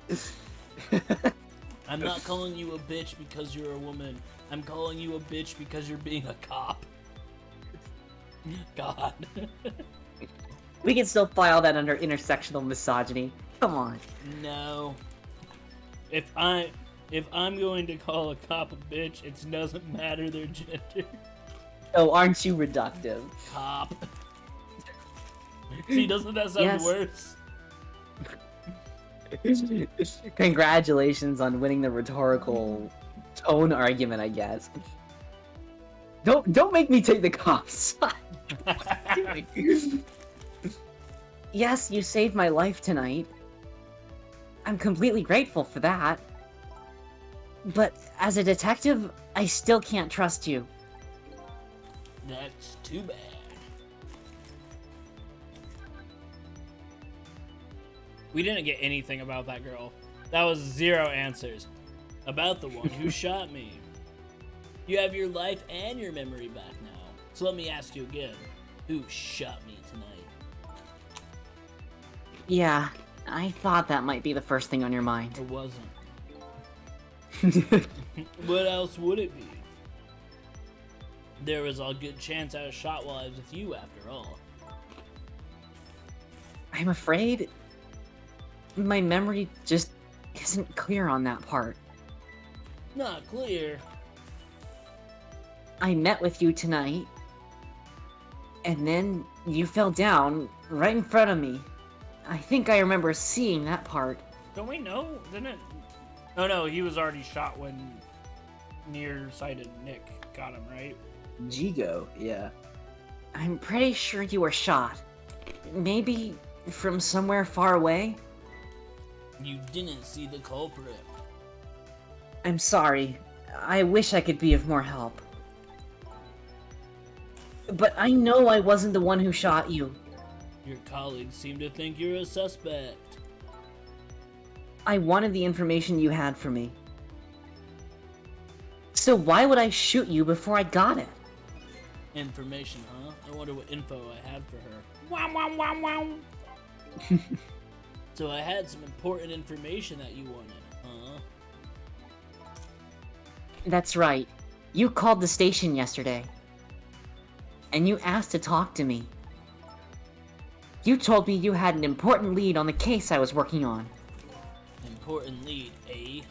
I'm not calling you a bitch because you're a woman. I'm calling you a bitch because you're being a cop. God. We can still file that under intersectional misogyny. Come on. No. If I'm going to call a cop a bitch, it doesn't matter their gender. Oh, aren't you reductive? Cop. See, doesn't that sound Yes. worse? Congratulations on winning the rhetorical tone argument, I guess. Don't make me take the cops. Yes, you saved my life tonight. I'm completely grateful for that. But as a detective, I still can't trust you. That's too bad. We didn't get anything about that girl. That was 0 answers. About the one who shot me. You have your life and your memory back now. So let me ask you again. Who shot me tonight? Yeah, I thought that might be the first thing on your mind. It wasn't. What else would it be? There was a good chance I was shot while I was with you after all. I'm afraid my memory just isn't clear on that part. Not clear. I met with you tonight, and then you fell down right in front of me. I think I remember seeing that part. Don't we know? Didn't it? Oh no, he was already shot when nearsighted Nick got him, right? Jigo, yeah. I'm pretty sure you were shot. Maybe from somewhere far away? You didn't see the culprit. I'm sorry. I wish I could be of more help. But I know I wasn't the one who shot you. Your colleagues seem to think you're a suspect. I wanted the information you had for me. So why would I shoot you before I got it? Information, huh? I wonder what info I had for her. Wow, wow, wow, wow. So I had some important information that you wanted, huh? That's right. You called the station yesterday. And you asked to talk to me. You told me you had an important lead on the case I was working on. Important lead, eh?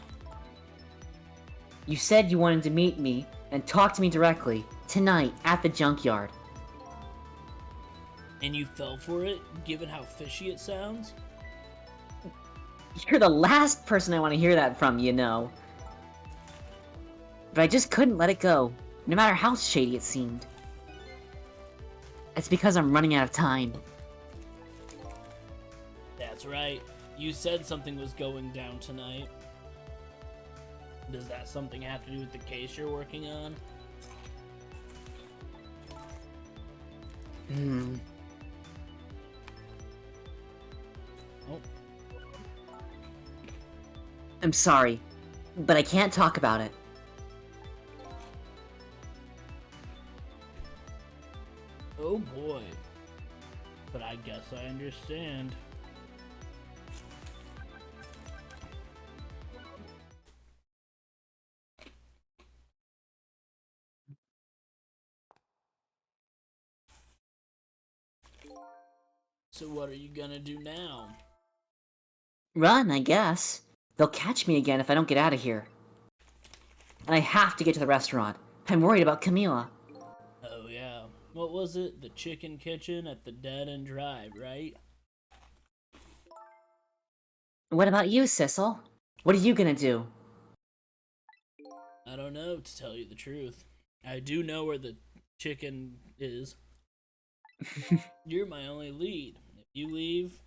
You said you wanted to meet me and talk to me directly, tonight, at the junkyard. And you fell for it, given how fishy it sounds? You're the last person I want to hear that from, you know. But I just couldn't let it go, no matter how shady it seemed. It's because I'm running out of time. That's right. You said something was going down tonight. Does that something have to do with the case you're working on? Oh. I'm sorry, but I can't talk about it. Oh boy. But I guess I understand. So what are you gonna do now? Run, I guess. They'll catch me again if I don't get out of here. And I have to get to the restaurant. I'm worried about Camila. Oh yeah. What was it? The chicken kitchen at the Dead End Drive, right? What about you, Sissel? What are you gonna do? I don't know, to tell you the truth. I do know where the chicken is. You're my only lead. If you leave,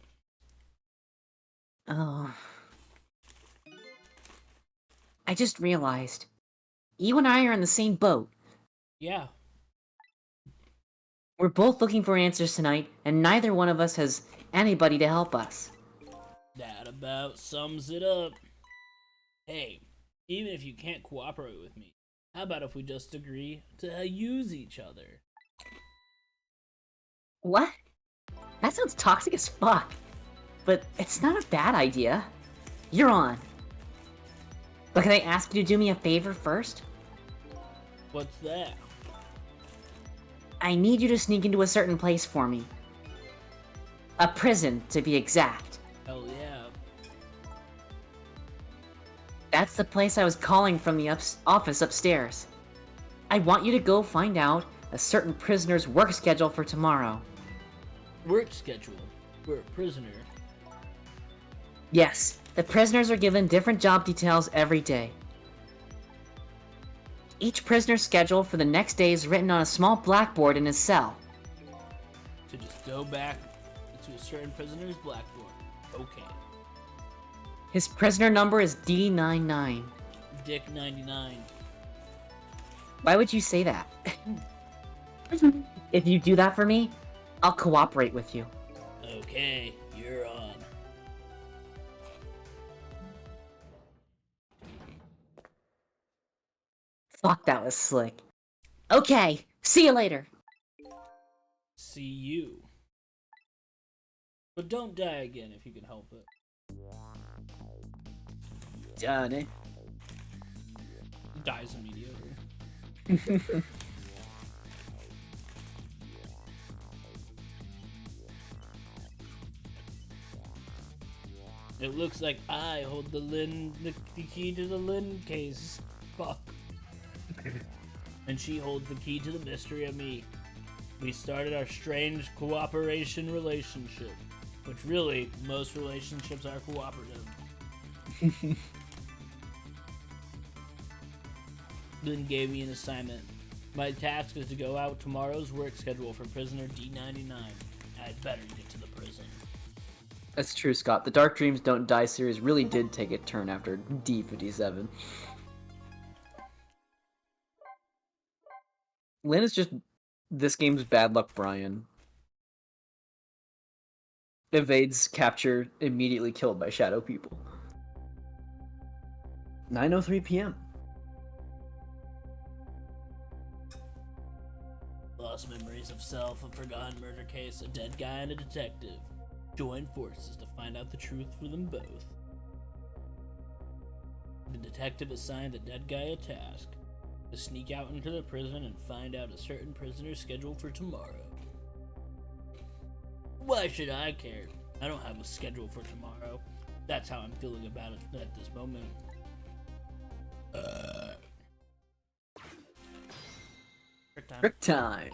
Oh. I just realized. You and I are in the same boat. yeah. We're both looking for answers tonight, and neither one of us has anybody to help us. That about sums it up. Hey, even if you can't cooperate with me, how about if we just agree to use each other? What? That sounds toxic as fuck. But it's not a bad idea. You're on. But can I ask you to do me a favor first? What's that? I need you to sneak into a certain place for me. A prison, to be exact. Hell yeah. That's the place I was calling from the office upstairs. I want you to go find out a certain prisoner's work schedule for tomorrow. Work schedule for a prisoner. Yes, the prisoners are given different job details every day. Each prisoner's schedule for the next day is written on a small blackboard in his cell. To just go back to a certain prisoner's blackboard. Okay. His prisoner number is D99. Dick 99. Why would you say that? If you do that for me, I'll cooperate with you. Okay, you're on. Fuck, that was slick. Okay, see you later. See you. But don't die again if you can help it. Johnny. Dies immediately. It looks like I hold the key to the Lynn case. Fuck. And she holds the key to the mystery of me. We started our strange cooperation relationship. Which really, most relationships are cooperative. Lynn gave me an assignment. My task is to go out tomorrow's work schedule for prisoner D99. I'd better get to the prison. That's true, Scott. The Dark Dreams Don't Die series really did take a turn after D57. Lynn is just this game's bad luck Brian. Evades capture, immediately killed by shadow people. 9:03 p.m. Lost memories of self, a forgotten murder case, a dead guy, and a detective. Join forces to find out the truth for them both. The detective assigned the dead guy a task to sneak out into the prison and find out a certain prisoner's schedule for tomorrow. Why should I care? I don't have a schedule for tomorrow. That's how I'm feeling about it at this moment. Trick time.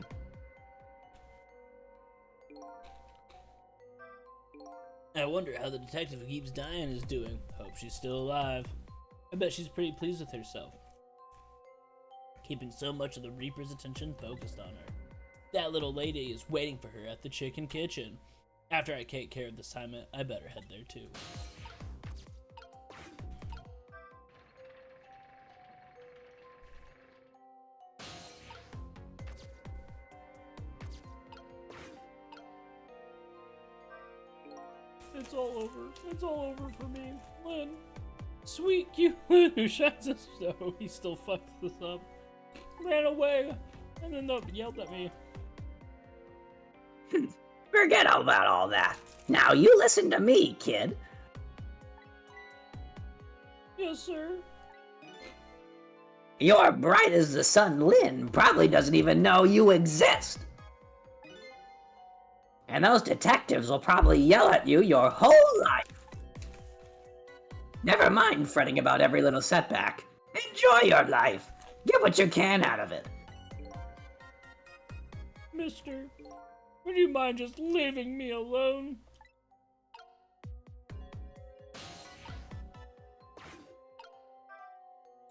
I wonder how the detective who keeps dying is doing. Hope she's still alive. I bet she's pretty pleased with herself. Keeping so much of the Reaper's attention focused on her. That little lady is waiting for her at the chicken kitchen. After I take care of the assignment, I better head there too. It's all over. It's all over for me. Lynn. Sweet, cute Lynn who shines us. No, he still fucked this up. Ran away. And then yelled at me. Forget about all that. Now you listen to me, kid. Yes, sir. Your bright as the sun Lynn probably doesn't even know you exist. And those detectives will probably yell at you your whole life. Never mind fretting about every little setback. Enjoy your life. Get what you can out of it. Mister, would you mind just leaving me alone?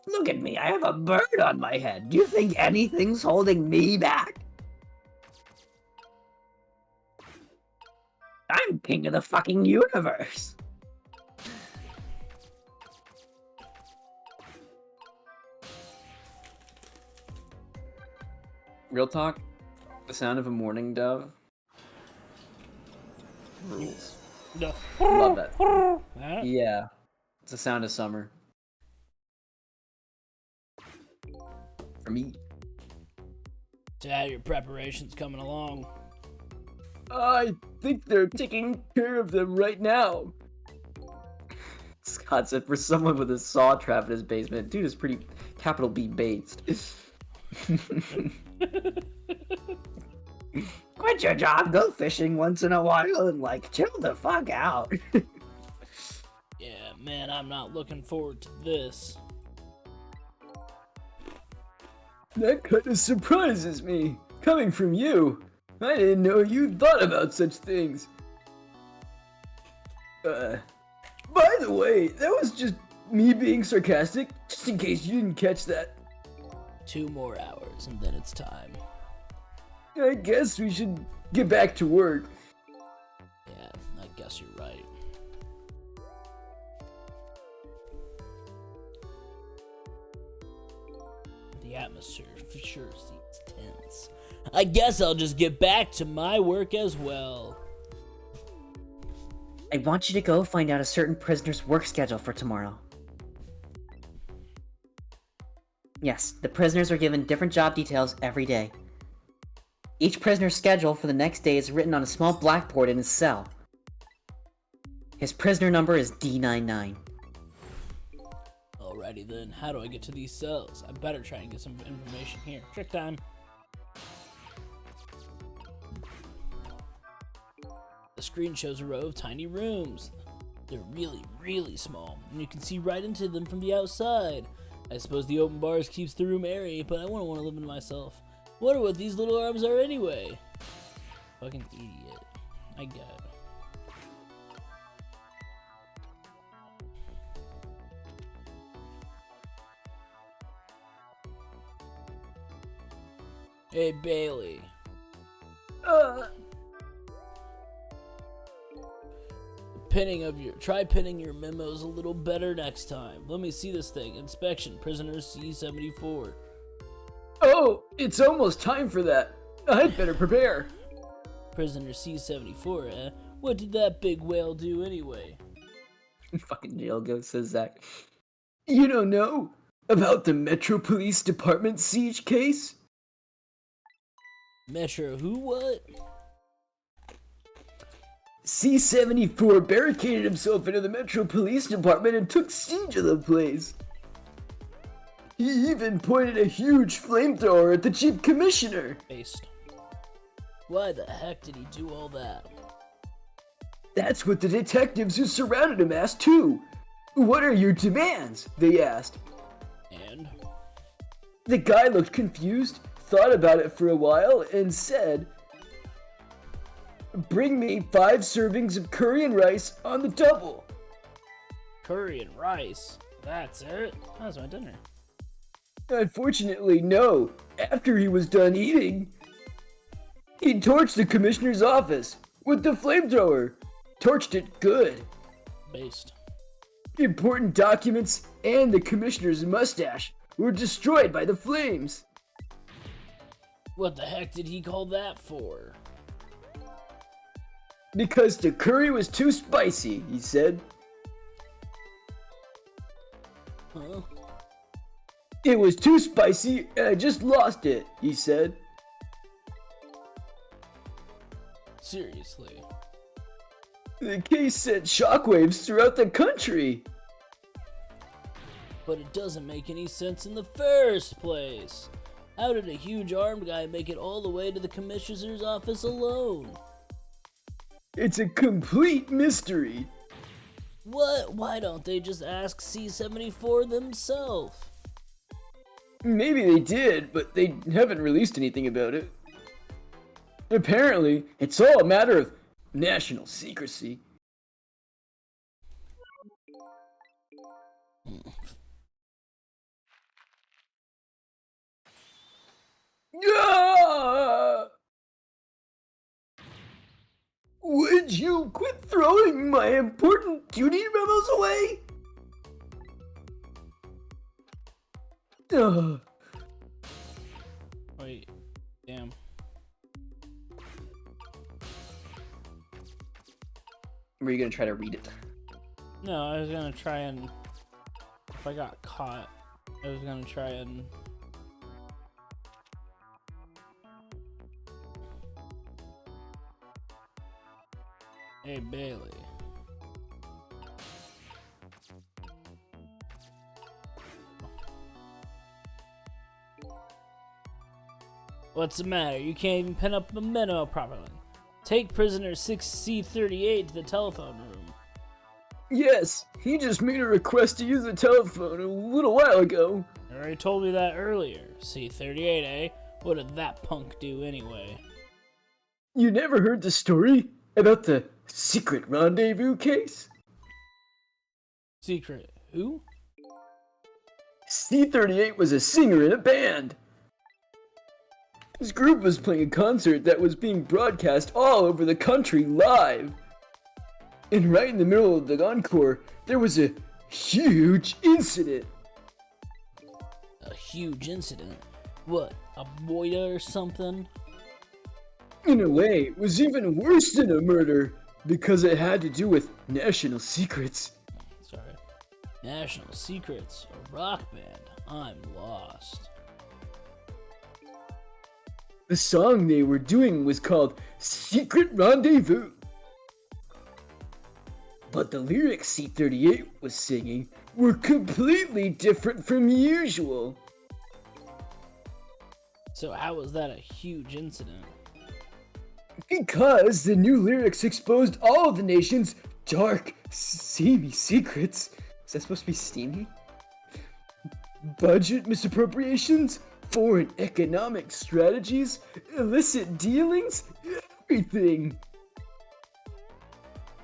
Look at me, I have a bird on my head. Do you think anything's holding me back? I'm king of the fucking universe. Real talk, the sound of a mourning dove rules. No. Love that. That? Yeah, it's the sound of summer. For me. So how your preparations coming along? I think they're taking care of them right now. Scott said, for someone with a saw trap in his basement, dude is pretty capital B based. Quit your job, go fishing once in a while, and chill the fuck out. Yeah, man, I'm not looking forward to this. That kind of surprises me, coming from you. I didn't know you thought about such things. But By the way, that was just me being sarcastic, just in case you didn't catch that. 2 more hours and then it's time. I guess we should get back to work. Yeah, I guess you're right. The atmosphere for sure seems tense. I guess I'll just get back to my work as well. I want you to go find out a certain prisoner's work schedule for tomorrow. Yes, the prisoners are given different job details every day. Each prisoner's schedule for the next day is written on a small blackboard in his cell. His prisoner number is D99. Alrighty then, how do I get to these cells? I better try and get some information here. Trick time. The screen shows a row of tiny rooms. They're really, really small, and you can see right into them from the outside. I suppose the open bars keeps the room airy, but I wouldn't want to live in myself. Wonder what these little arms are anyway. Fucking idiot. I get it. Hey Bailey. Try pinning your memos a little better next time. Let me see this thing. Inspection, prisoner C74. Oh, it's almost time for that. I'd better prepare. Prisoner C74, eh? What did that big whale do anyway? Fucking jail ghost, says Zach. You don't know about the Metro Police Department siege case? Metro who what? C74 barricaded himself into the Metro Police Department and took siege of the place. He even pointed a huge flamethrower at the Chief Commissioner. Based. Why the heck did he do all that? That's what the detectives who surrounded him asked too. What are your demands? They asked. And? The guy looked confused, thought about it for a while, and said, "Bring me 5 servings of curry and rice on the double." Curry and rice? That's it? How's my dinner? Unfortunately, no. After he was done eating, he torched the commissioner's office with the flamethrower. Torched it good. Based. Important documents and the commissioner's mustache were destroyed by the flames. What the heck did he call that for? Because the curry was too spicy, he said. Huh? It was too spicy and I just lost it, he said. Seriously. The case sent shockwaves throughout the country. But it doesn't make any sense in the first place. How did a huge armed guy make it all the way to the commissioner's office alone? It's a complete mystery. What? Why don't they just ask C74 themselves? Maybe they did, but they haven't released anything about it. Apparently, it's all a matter of national secrecy. Ah! Would you quit throwing my important duty memos away? Ugh. Wait, damn. Were you gonna try to read it? No, I was gonna try and... If I got caught, I was gonna try and... Hey, Bailey. What's the matter? You can't even pen up a memo properly. Take prisoner 6C38 to the telephone room. Yes, he just made a request to use the telephone a little while ago. You already told me that earlier. C38, eh? What did that punk do anyway? You never heard the story about the secret rendezvous case? Secret who? C38 was a singer in a band. His group was playing a concert that was being broadcast all over the country live. And right in the middle of the encore, there was a huge incident. A huge incident? What, a boiler or something? In a way, it was even worse than a murder, because it had to do with national secrets. Sorry. National Secrets, a rock band. I'm lost. The song they were doing was called Secret Rendezvous. But the lyrics C38 was singing were completely different from usual. So how was that a huge incident? Because the new lyrics exposed all of the nation's dark, seamy secrets. Is that supposed to be steamy? Budget misappropriations, foreign economic strategies, illicit dealings, everything.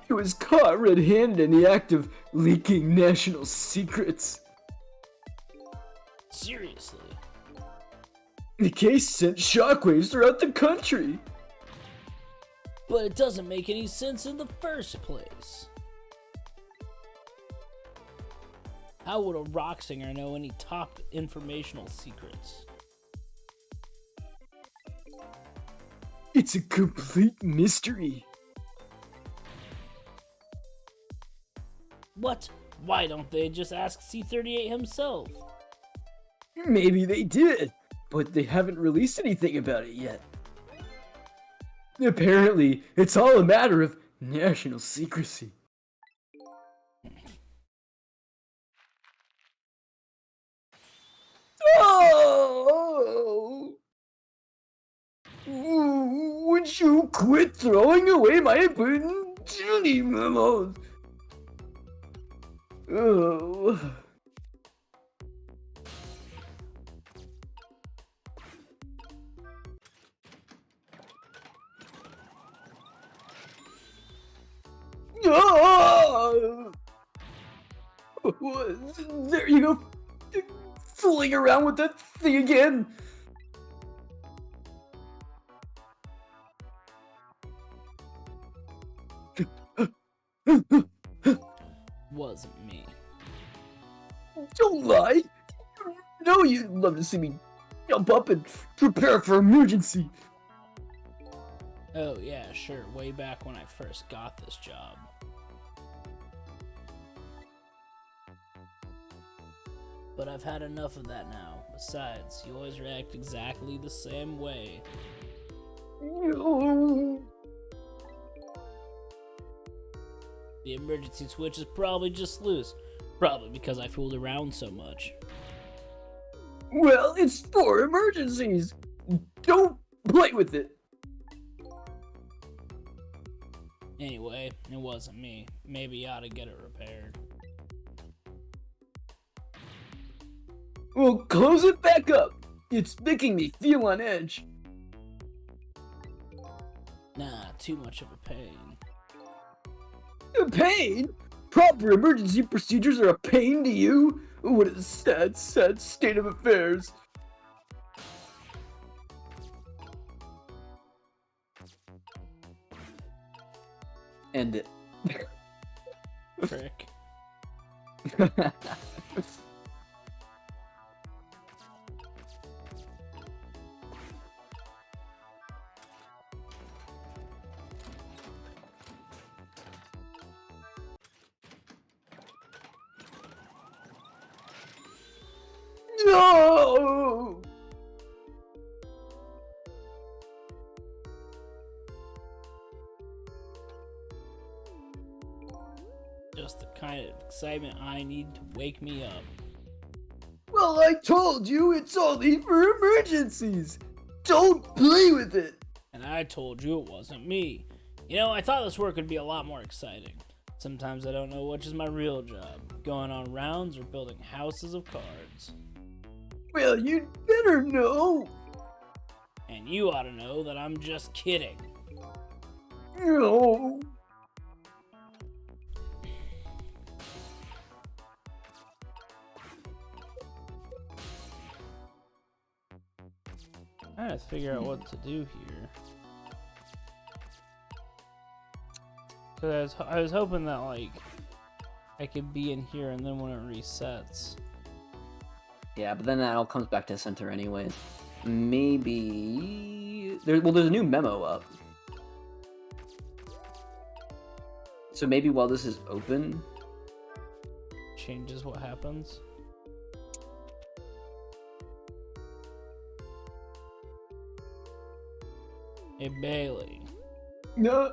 He was caught red-handed in the act of leaking national secrets. Seriously? The case sent shockwaves throughout the country. But it doesn't make any sense in the first place. How would a rock singer know any top informational secrets? It's a complete mystery. What? Why don't they just ask C38 himself? Maybe they did, but they haven't released anything about it yet. Apparently, it's all a matter of national secrecy. Oh! Would you quit throwing away my important duty memos? Oh. Oh! There you go, fooling around with that thing again. Wasn't me. Don't lie. You know you'd love to see me jump up and prepare for emergency. Oh yeah, sure, way back when I first got this job. But I've had enough of that now. Besides, you always react exactly the same way. No. The emergency switch is probably just loose. Probably because I fooled around so much. Well, it's for emergencies. Don't play with it. Anyway, it wasn't me. Maybe you ought to get it repaired. Well, close it back up. It's making me feel on edge. Nah, too much of a pain. A pain? Proper emergency procedures are a pain to you? What a sad, sad state of affairs. End it. Frick. No! Just the kind of excitement I need to wake me up. Well, I told you it's only for emergencies. Don't play with it. And I told you it wasn't me. You know, I thought this work would be a lot more exciting. Sometimes I don't know which is my real job, going on rounds or building houses of cards. Well, you'd better know. And you ought to know that I'm just kidding. No. I have to figure out what to do here. Cause I was hoping that like I could be in here and then when it resets. Yeah, but then that all comes back to center anyways. Maybe there's a new memo up. So maybe while this is open, Changes what happens. Hey Bailey. No.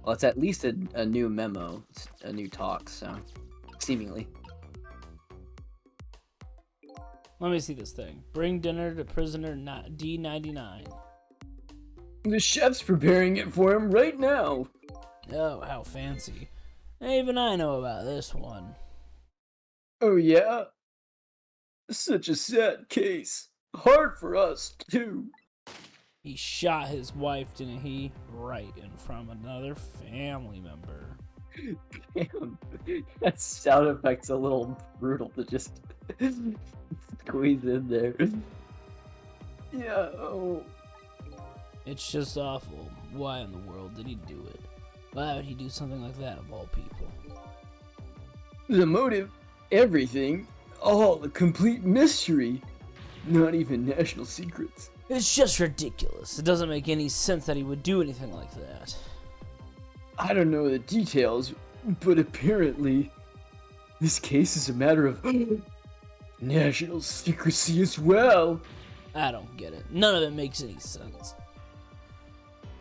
well, it's at least a new memo, it's a new talk. So seemingly. Let me see this thing. Bring dinner to prisoner D99. The chef's preparing it for him right now. Oh, how fancy. Even I know about this one. Oh yeah? Such a sad case. Hard for us, too. He shot his wife, didn't he? Right in front of another family member. Damn, that sound effect's a little brutal to just squeeze in there. Yeah, oh. It's just awful. Why in the world did he do it? Why would he do something like that of all people? The motive, everything, all a complete mystery. Not even national secrets. It's just ridiculous. It doesn't make any sense that he would do anything like that. I don't know the details, but apparently, this case is a matter of national secrecy as well. I don't get it. None of it makes any sense.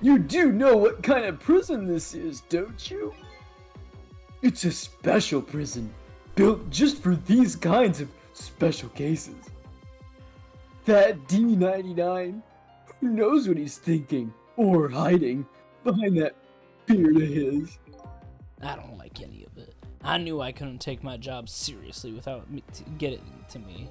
You do know what kind of prison this is, don't you? It's a special prison, built just for these kinds of special cases. That D99, who knows what he's thinking or hiding behind that beard of his? I don't like any of it. I knew I couldn't take my job seriously without me getting to me.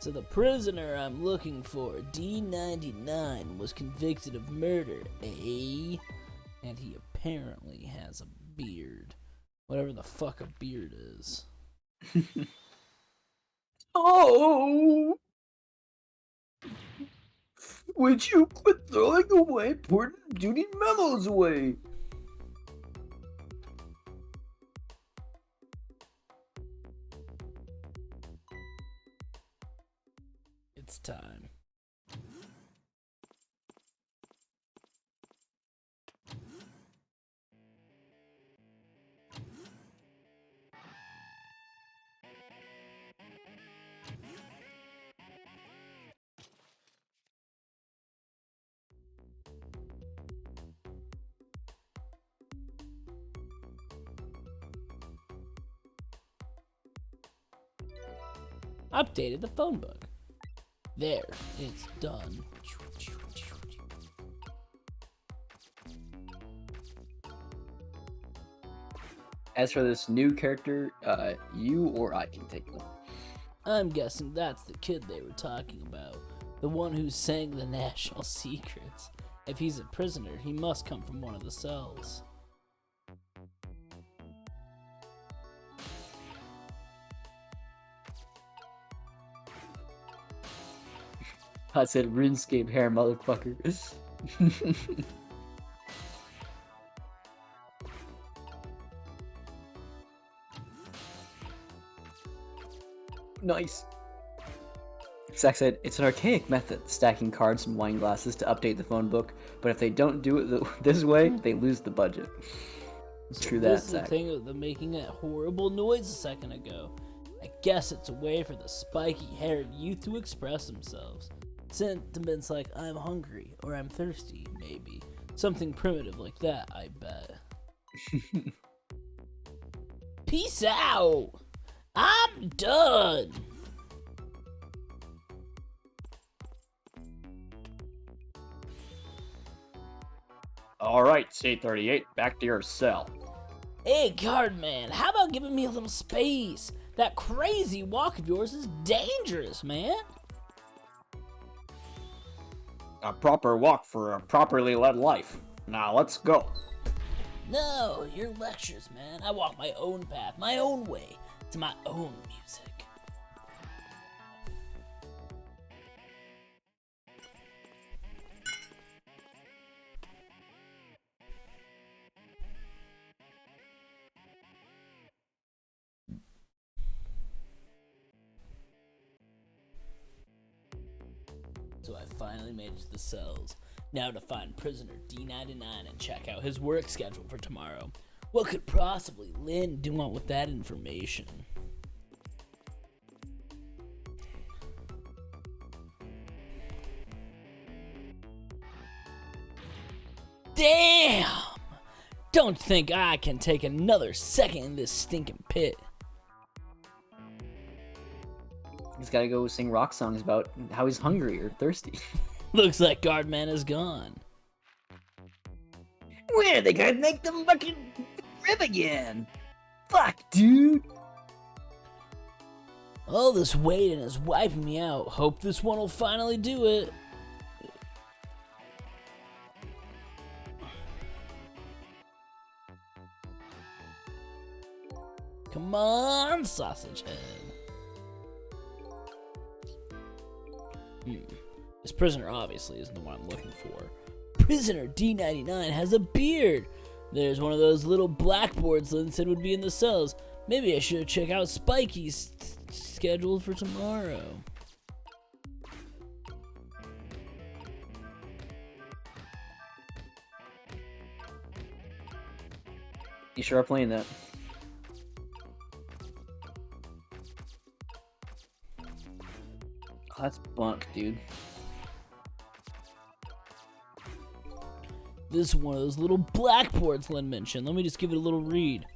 So the prisoner I'm looking for, D99, was convicted of murder, eh? And he apparently has a beard. Whatever the fuck a beard is. Oh! Would you quit throwing away important duty memos away? It's time. Updated the phone book. There, it's done. As for this new character, you or I can take them. I'm guessing that's the kid they were talking about. The one who sang the national secrets. If he's a prisoner, he must come from one of the cells. I said RuneScape hair, motherfucker. Nice. Zach said, it's an archaic method, stacking cards and wine glasses to update the phone book, but if they don't do it this way, they lose the budget. True that, This is the Zach. thing of the making that horrible noise a second ago. I guess it's a way for the spiky-haired youth to express themselves. Sentiments like I'm hungry or I'm thirsty, maybe. Something primitive like that, I bet. Peace out! I'm done! Alright, C38, back to your cell. Hey, guard man, how about giving me a little space? That crazy walk of yours is dangerous, man. A proper walk for a properly led life. Now let's go. No, your lectures, man. I walk my own path, my own way, to my own music. So I finally made it to the cells. Now to find prisoner D99 and check out his work schedule for tomorrow. What could possibly Lynn want with that information? Damn! Don't think I can take another second in this stinking pit. He's got to go sing rock songs about how he's hungry or thirsty. Looks like Guardman is gone. Where they gotta make them fucking rib again? Fuck, dude. All this waiting is wiping me out. Hope this one will finally do it. Come on, sausage head. This prisoner obviously isn't the one I'm looking for. Prisoner D99 has a beard. There's one of those little blackboards Lynn said would be in the cells. Maybe I should check out Spikey's schedule for tomorrow. You sure are playing that? Oh, that's bunk, dude. This is one of those little blackboards Lynn mentioned. Let me just give it a little read.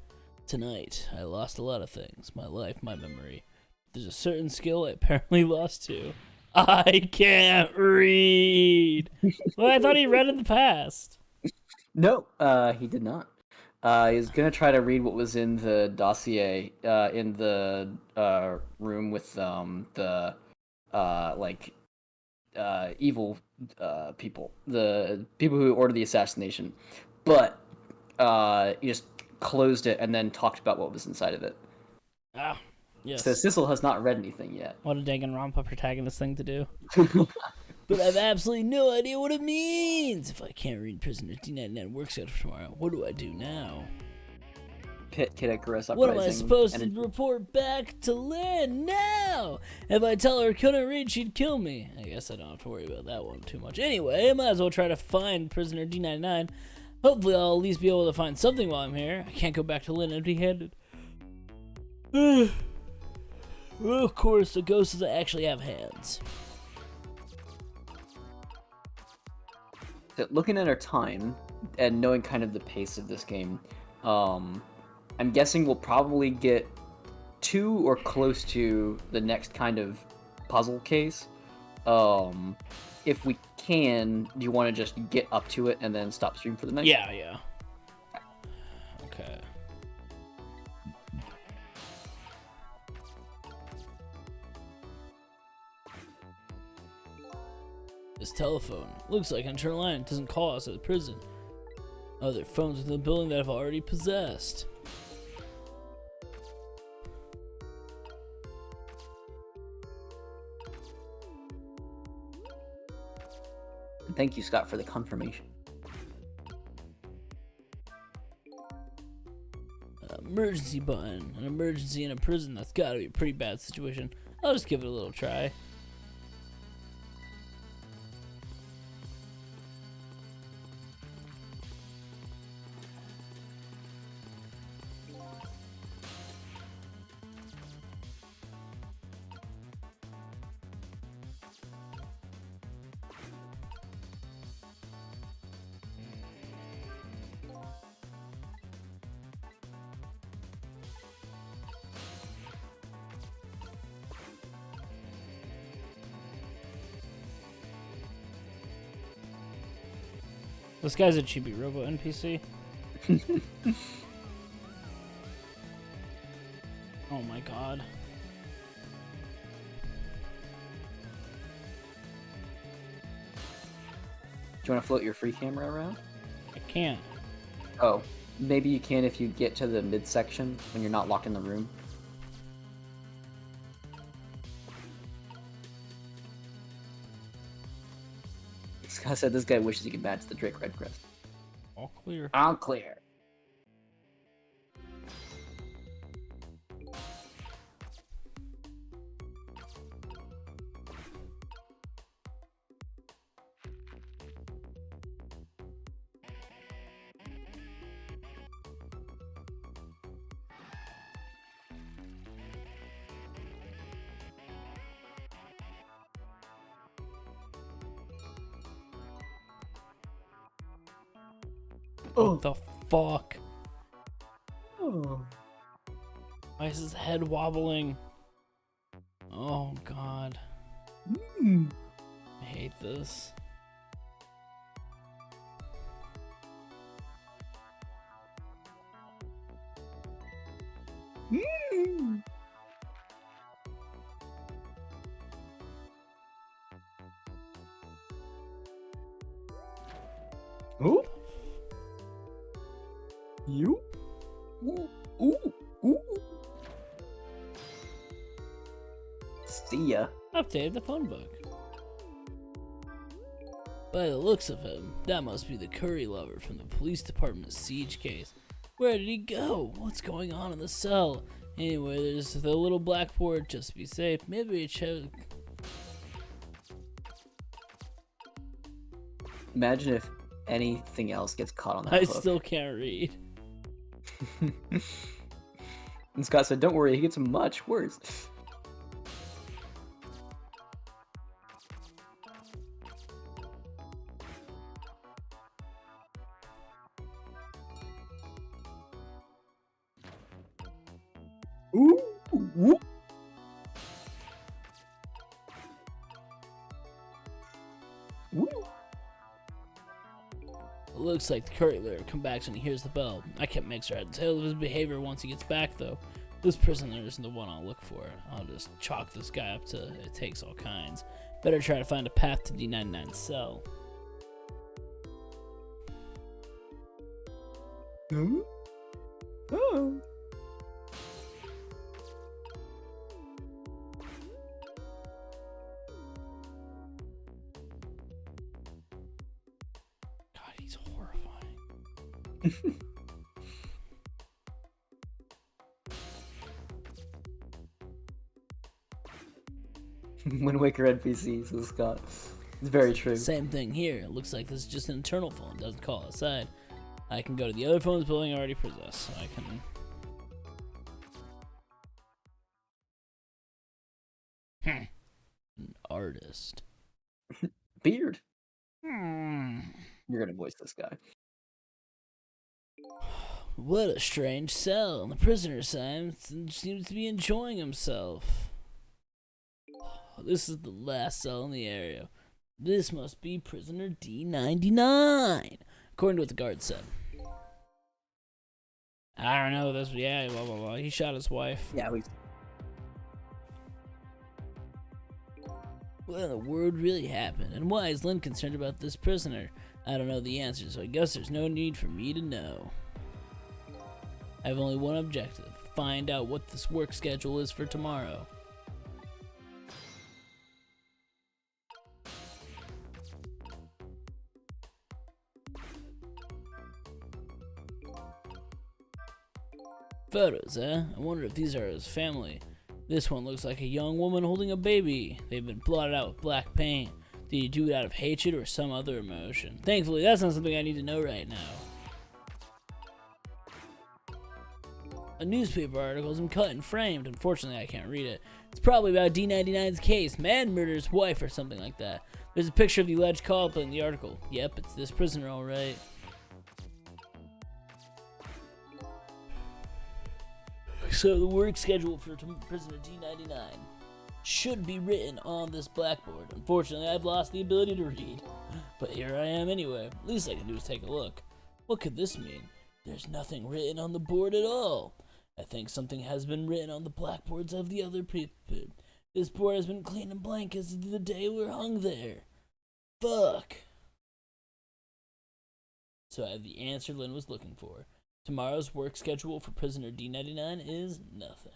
Tonight, I lost a lot of things. My life, my memory. There's a certain skill I apparently lost too. I can't read. Well, I thought he read in the past. No, he did not. He's gonna try to read what was in the dossier in the room with the evil people, the people who ordered the assassination, but he just closed it and then talked about what was inside of it. Ah, yes. So Sissel has not read anything yet. What a Danganronpa protagonist thing to do. But I've absolutely no idea what it means. If I can't read Prisoner D99 work schedule for tomorrow, what do I do now? Pit Kid Icarus Uprising. What am I supposed to report back to Lynn now? If I tell her I couldn't read, she'd kill me. I guess I don't have to worry about that one too much. Anyway, I might as well try to find Prisoner D99. Hopefully I'll at least be able to find something while I'm here. I can't go back to Lynn empty-handed. Well, of course, the ghost doesn't actually have hands. Looking at our time and knowing kind of the pace of this game, I'm guessing we'll probably get to or close to the next kind of puzzle case. If we can, do you want to just get up to it and then stop stream for the night? Yeah. Okay. This telephone looks like an internal line. It doesn't call us at the prison. Other phones within the building that I've already possessed. Thank you, Scott, for the confirmation. Emergency button. An emergency in a prison. That's gotta be a pretty bad situation. I'll just give it a little try. This guy's a Chibi Robo NPC. Oh my god. Do you want to float your free camera around? I can't. Oh, maybe you can if you get to the midsection when you're not locked in the room. Scott said this guy wishes he could match the Drake Redcrest. All clear. All clear. What the fuck? Oh. Why is his head wobbling? Oh god. I hate this. Oh. You? Ooh. Ooh. Ooh. See ya. Updated the phone book. By the looks of him, that must be the curry lover from the police department's siege case. Where did he go? What's going on in the cell? Anyway, there's the little blackboard. Just to be safe. Maybe it should. Imagine if anything else gets caught on that I hook. still can't read. And Scott said, "Don't worry, he gets much worse." Ooh. Ooh. Ooh. It looks like the curry lover comes back when he hears the bell. I can't make head and tail of his behavior once he gets back, though. This prisoner isn't the one I'll look for. I'll just chalk this guy up to it takes all kinds. Better try to find a path to D99's cell. Oh. God, he's horrifying. Wind Waker NPC, says Scott. It's very true. Same thing here. It looks like this is just an internal phone. Doesn't call outside. I can go to the other phones building I already possess. So I can. An artist. Beard. Hmm. You're gonna voice this guy. What a strange cell. The prisoner seems to be enjoying himself. This is the last cell in the area. This must be prisoner D99, according to what the guard said. I don't know this, but yeah, blah blah blah. He shot his wife. Yeah, we. What in the world really happened, and why is Lynn concerned about this prisoner? I don't know the answer, so I guess there's no need for me to know. I have only one objective: find out what this work schedule is for tomorrow. Photos, eh? I wonder if these are his family. This one looks like a young woman holding a baby. They've been blotted out with black paint. Did he do it out of hatred or some other emotion? Thankfully, that's not something I need to know right now. A newspaper article has been cut and framed. Unfortunately, I can't read it. It's probably about D99's case. Man murdered his wife or something like that. There's a picture of the alleged culprit in the article. Yep, it's this prisoner, all right. So the work schedule for prisoner D99 should be written on this blackboard. Unfortunately, I've lost the ability to read. But here I am anyway. Least I can do is take a look. What could this mean? There's nothing written on the board at all. I think something has been written on the blackboards of the other people. This board has been clean and blank as the day we're hung there. Fuck. So I have the answer Lynn was looking for. Tomorrow's work schedule for prisoner D99 is nothing.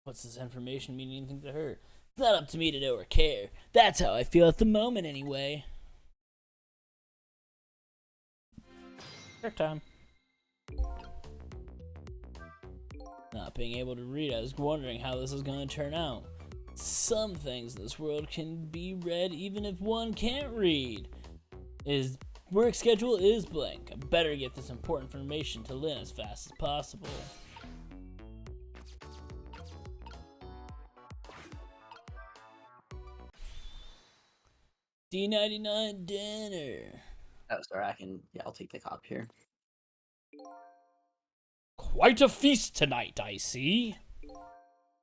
What's this information mean anything to her? It's not up to me to know or care. That's how I feel at the moment anyway. Work time. Not being able to read, I was wondering how this is going to turn out. Some things in this world can be read even if one can't read. His work schedule is blank. I better get this important information to Lynn as fast as possible. D99 dinner. Oh, sorry, I'll take the cop here. Quite a feast tonight, I see.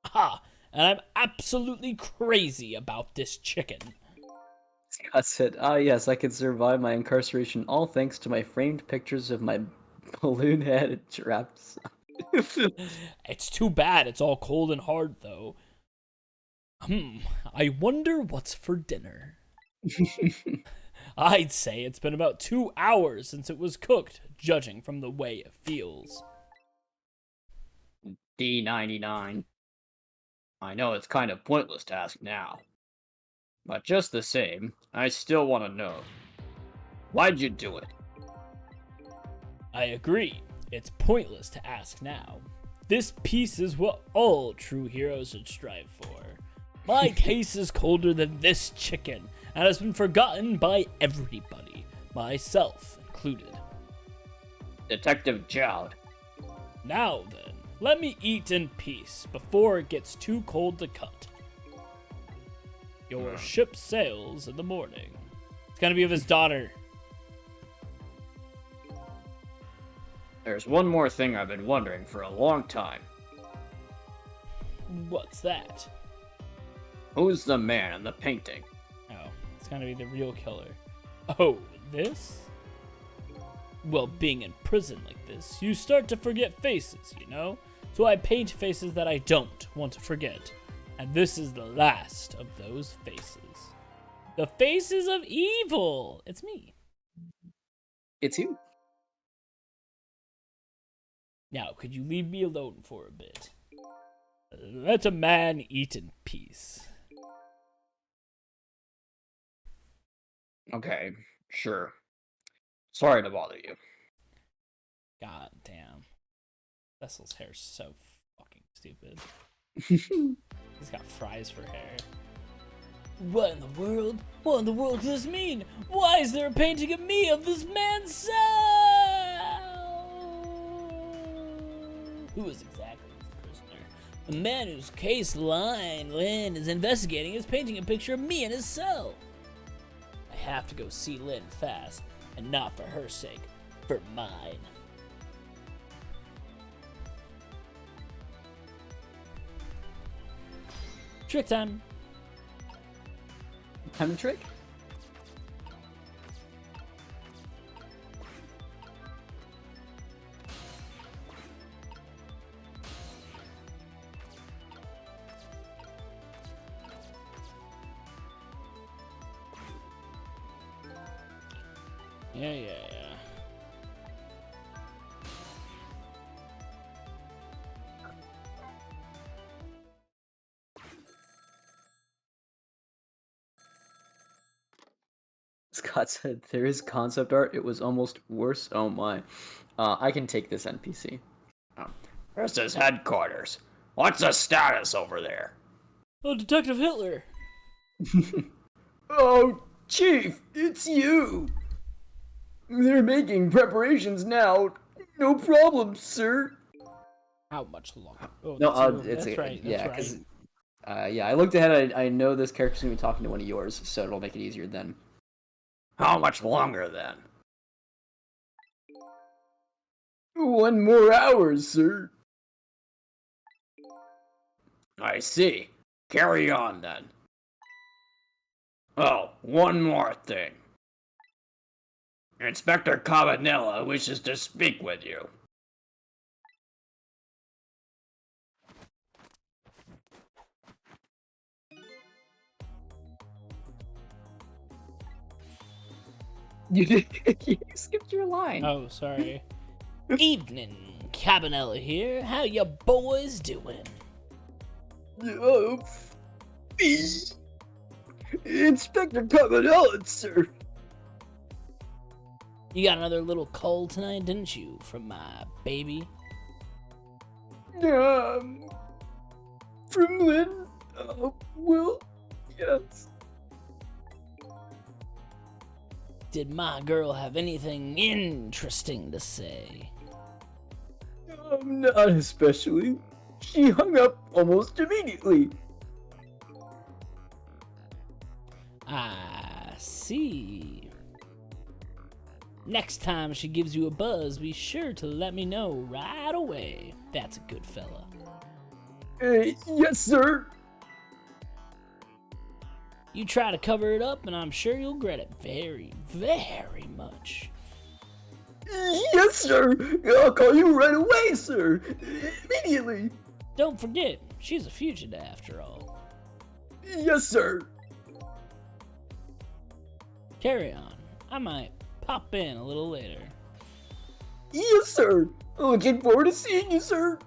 Ha! And I'm absolutely crazy about this chicken. Scott said, "Ah, yes, I could survive my incarceration all thanks to my framed pictures of my balloon-headed giraffes." It's too bad it's all cold and hard, though. I wonder what's for dinner. I'd say it's been about 2 hours since it was cooked, judging from the way it feels. D99. I know it's kind of pointless to ask now. But just the same, I still want to know. Why'd you do it? I agree. It's pointless to ask now. This piece is what all true heroes should strive for. My case is colder than this chicken, and has been forgotten by everybody, myself included. Detective Jowd. Now then, let me eat in peace before it gets too cold to cut. Your ship sails in the morning. It's gonna be of his daughter. There's one more thing I've been wondering for a long time. What's that? Who's the man in the painting? Oh, it's gonna be the real killer. Oh, this? Well, being in prison like this, you start to forget faces, you know? So I paint faces that I don't want to forget. And this is the last of those faces. The faces of evil! It's me. It's you. Now, could you leave me alone for a bit? Let a man eat in peace. Okay, sure. Sorry to bother you. God damn. Vessel's hair's so fucking stupid. He's got fries for hair. What in the world? What in the world does this mean? Why is there a painting of me of this man's cell? Who is exactly this prisoner? The man whose case Lynn is investigating is painting a picture of me in his cell. I have to go see Lynn fast, and not for her sake, for mine. Trick time. Time to trick? Yeah. Scott said, there is concept art. It was almost worse. Oh my. I can take this NPC. This is headquarters. What's the status over there? Oh, Detective Hitler. Oh, Chief, it's you! They're making preparations now. No problem, sir. How much longer? Oh, No, that's it's right. yeah, That's because right. I looked ahead. I know this character's gonna be talking to one of yours, so it'll make it easier then. How much longer then? 1 more hour, sir. I see. Carry on then. Oh, one more thing. Inspector Cabanella wishes to speak with you. You skipped your line. Oh, sorry. Evening, Cabanella here. How ya boys doing? Inspector Cabanella, sir. You got another little call tonight, didn't you, from my baby? From Lynn? Well, yes. Did my girl have anything interesting to say? Not especially. She hung up almost immediately. I see. Next time she gives you a buzz, be sure to let me know right away. That's a good fella. Yes, sir. You try to cover it up, and I'm sure you'll regret it very, very much. Yes, sir. I'll call you right away, sir. Immediately. Don't forget, she's a fugitive after all. Yes, sir. Carry on. I might pop in a little later. Yes, sir. Looking forward to seeing you, sir.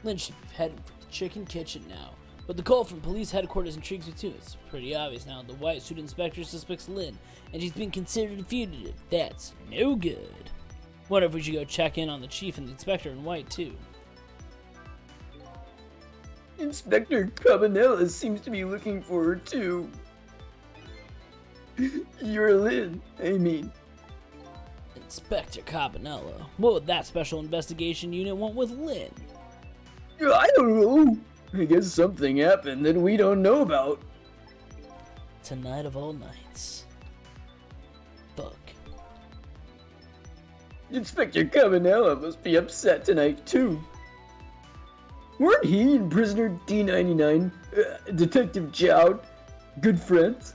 Lynn should be heading for the chicken kitchen now. But the call from police headquarters intrigues me too. It's pretty obvious now. The white suit inspector suspects Lynn, and she's being considered a fugitive. That's no good. Wonder if we should go check in on the chief and the inspector in white too. Inspector Cabanella seems to be looking for her too. You're Lynn, I mean. Inspector Cabanella. What would that special investigation unit want with Lynn? I don't know. I guess something happened that we don't know about. Tonight of all nights. Fuck. Inspector Cabanella must be upset tonight too. Weren't he and prisoner D99, Detective Jowd, good friends?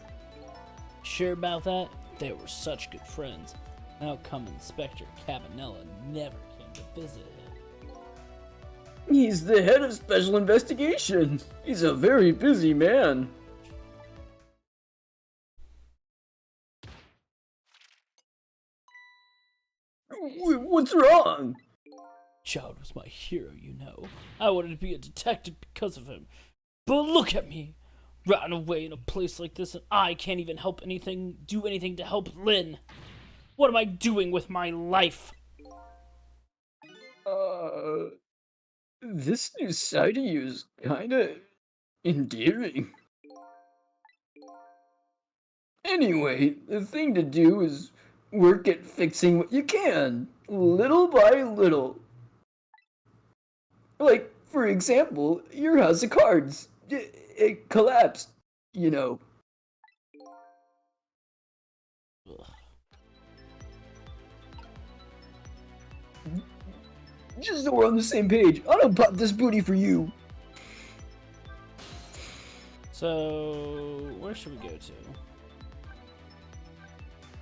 Sure about that? They were such good friends. How come Inspector Cabanella never came to visit him? He's the head of special investigations. He's a very busy man. What's wrong? Jowd was my hero, you know. I wanted to be a detective because of him. But look at me! Ran away in a place like this, and I can't even do anything to help Lynn. What am I doing with my life? This new side of you is kinda endearing. Anyway, the thing to do is work at fixing what you can, little by little. Like, for example, your house of cards. It collapsed, you know. Ugh. Just so we're on the same page, I don't pop this booty for you. So, where should we go to?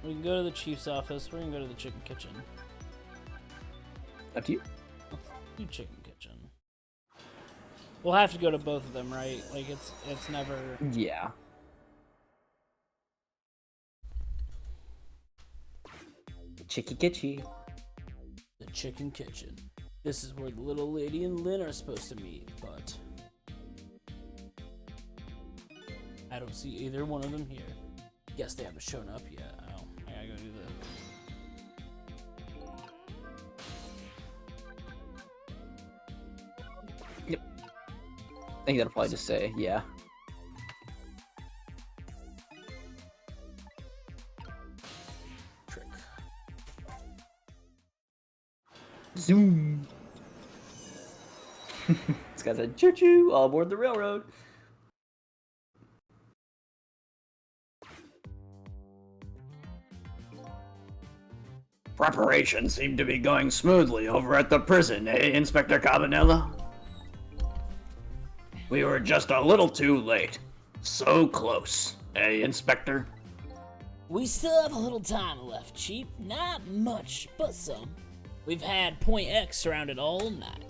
We can go to the chief's office. We're gonna go to the chicken kitchen. Up to you. Let's do chicken kitchen. We'll have to go to both of them, right? Like, it's never... Yeah. Chicky kitchy. The chicken kitchen. This is where the little lady and Lynn are supposed to meet, but... I don't see either one of them here. Guess they haven't shown up yet. Oh, I gotta go do that. Yep. I think that'll probably just say, yeah. Trick. Zoom. This guy said, choo-choo, all aboard the railroad. Preparations seem to be going smoothly over at the prison, eh, Inspector Cabanella? We were just a little too late. So close, eh, Inspector? We still have a little time left, Chief. Not much, but some. We've had Point X surrounded all night.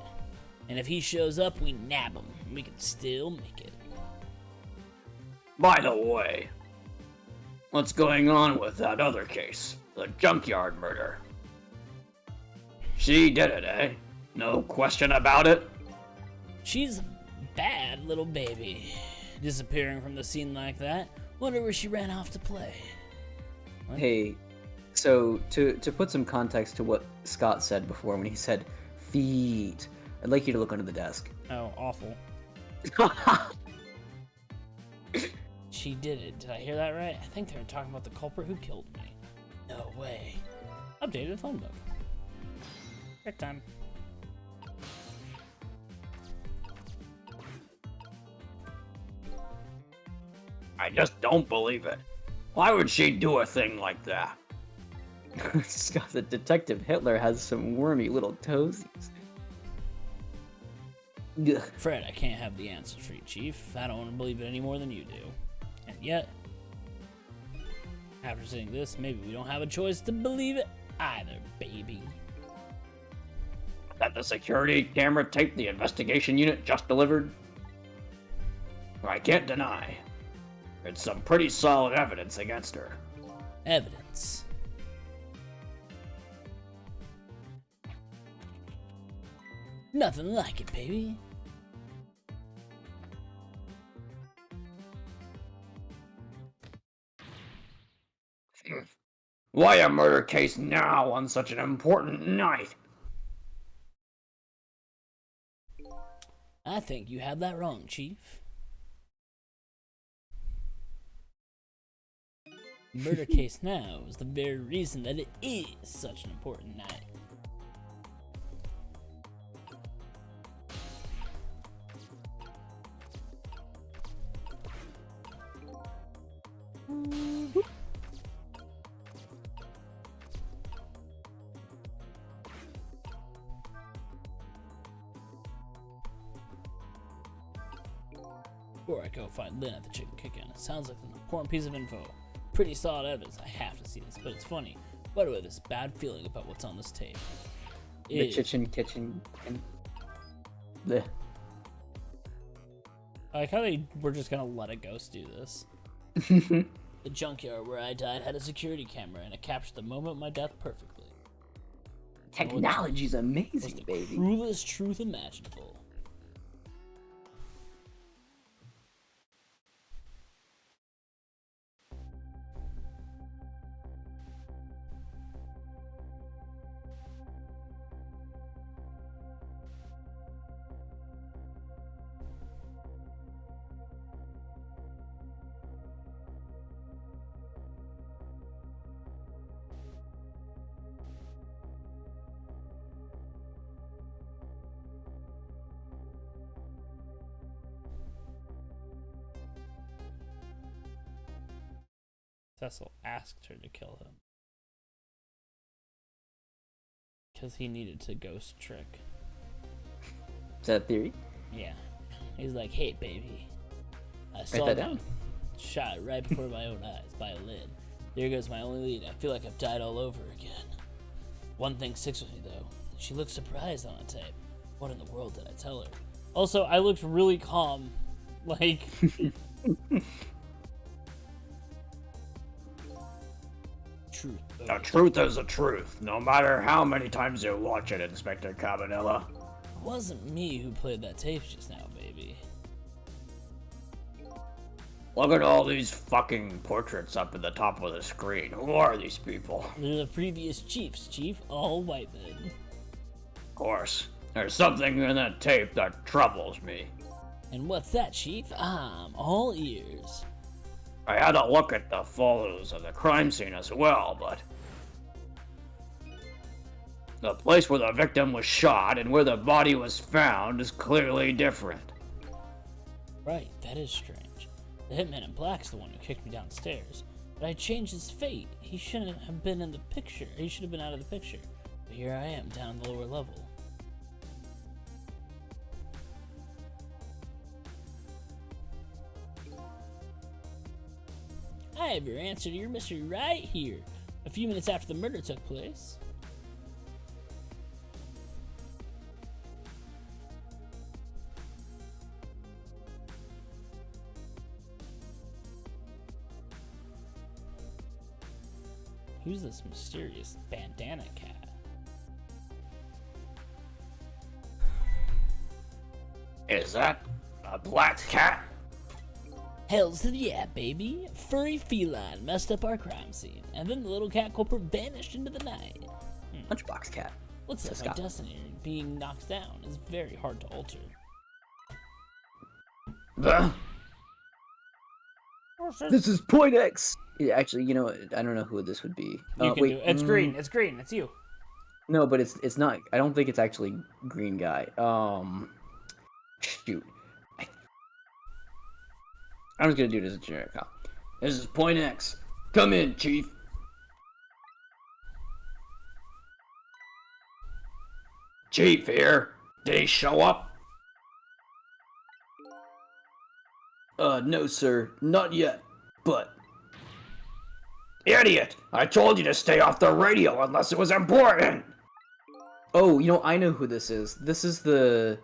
And if he shows up, we nab him. We can still make it. By the way, what's going on with that other case? The junkyard murder. She did it, eh? No question about it? She's a bad little baby. Disappearing from the scene like that. Wonder where she ran off to play. What? Hey, so to put some context to what Scott said before when he said feet, I'd like you to look under the desk. Oh, awful. She did it. Did I hear that right? I think they were talking about the culprit who killed me. No way. Updated phone book. Break time. I just don't believe it. Why would she do a thing like that? Scott, the Detective Hitler has some wormy little toesies. Ugh. Fred, I can't have the answers for you, Chief. I don't want to believe it any more than you do. And yet, after seeing this, maybe we don't have a choice to believe it either, baby. That the security camera tape the investigation unit just delivered? I can't deny. It's some pretty solid evidence against her. Evidence. Nothing like it, baby. Why a murder case now on such an important night? I think you have that wrong, Chief. Murder case now is the very reason that it is such an important night. Before I go find Lynn at the chicken kick-in, it sounds like an important piece of info. Pretty solid evidence. I have to see this, but it's funny. Why do I have this bad feeling about what's on this tape? The kitchen. Blech. I like how they were just gonna let a ghost do this. The junkyard where I died had a security camera, and it captured the moment of my death perfectly. Technology's It was amazing, the baby. cruelest truth imaginable. Cecil asked her to kill him because he needed to ghost trick. Is that a theory? Yeah. He's like, hey, baby. I Write saw that that down. shot right before my own eyes by a lid. There goes my only lead. I feel like I've died all over again. One thing sticks with me, though. She looked surprised on the tape. What in the world did I tell her? Also, I looked really calm. Like... Truth. The truth is the truth, no matter how many times you watch it, Inspector Cabanella. It wasn't me who played that tape just now, baby. Look at all these fucking portraits up at the top of the screen. Who are these people? They're the previous chiefs, Chief. All white men. Of course, there's something in that tape that troubles me. And what's that, Chief? I'm all ears. I had a look at the photos of the crime scene as well, but the place where the victim was shot and where the body was found is clearly different. Right, that is strange. The hitman in black's the one who kicked me downstairs. But I changed his fate. He shouldn't have been in the picture. He should have been out of the picture. But here I am, down the lower level. I have your answer to your mystery right here. A few minutes after the murder took place. Who's this mysterious bandana cat? Is that a black cat? Hells to the yeah, baby. Furry feline messed up our crime scene, and then the little cat culprit vanished into the night. Lunchbox cat. Looks like my Scott. destiny being knocked down is very hard to alter. This is Point X. Yeah, actually, you know what? I don't know who this would be. You can wait, do it. It's green. It's green. It's you. No, but it's not. I don't think it's actually green guy. Shoot. I'm just gonna do it as a generic call. This is Point X. Come in, Chief. Chief here. Did he show up? No, sir, not yet. But Idiot! I told you to stay off the radio unless it was important! oh, you know, I know who this is. This is the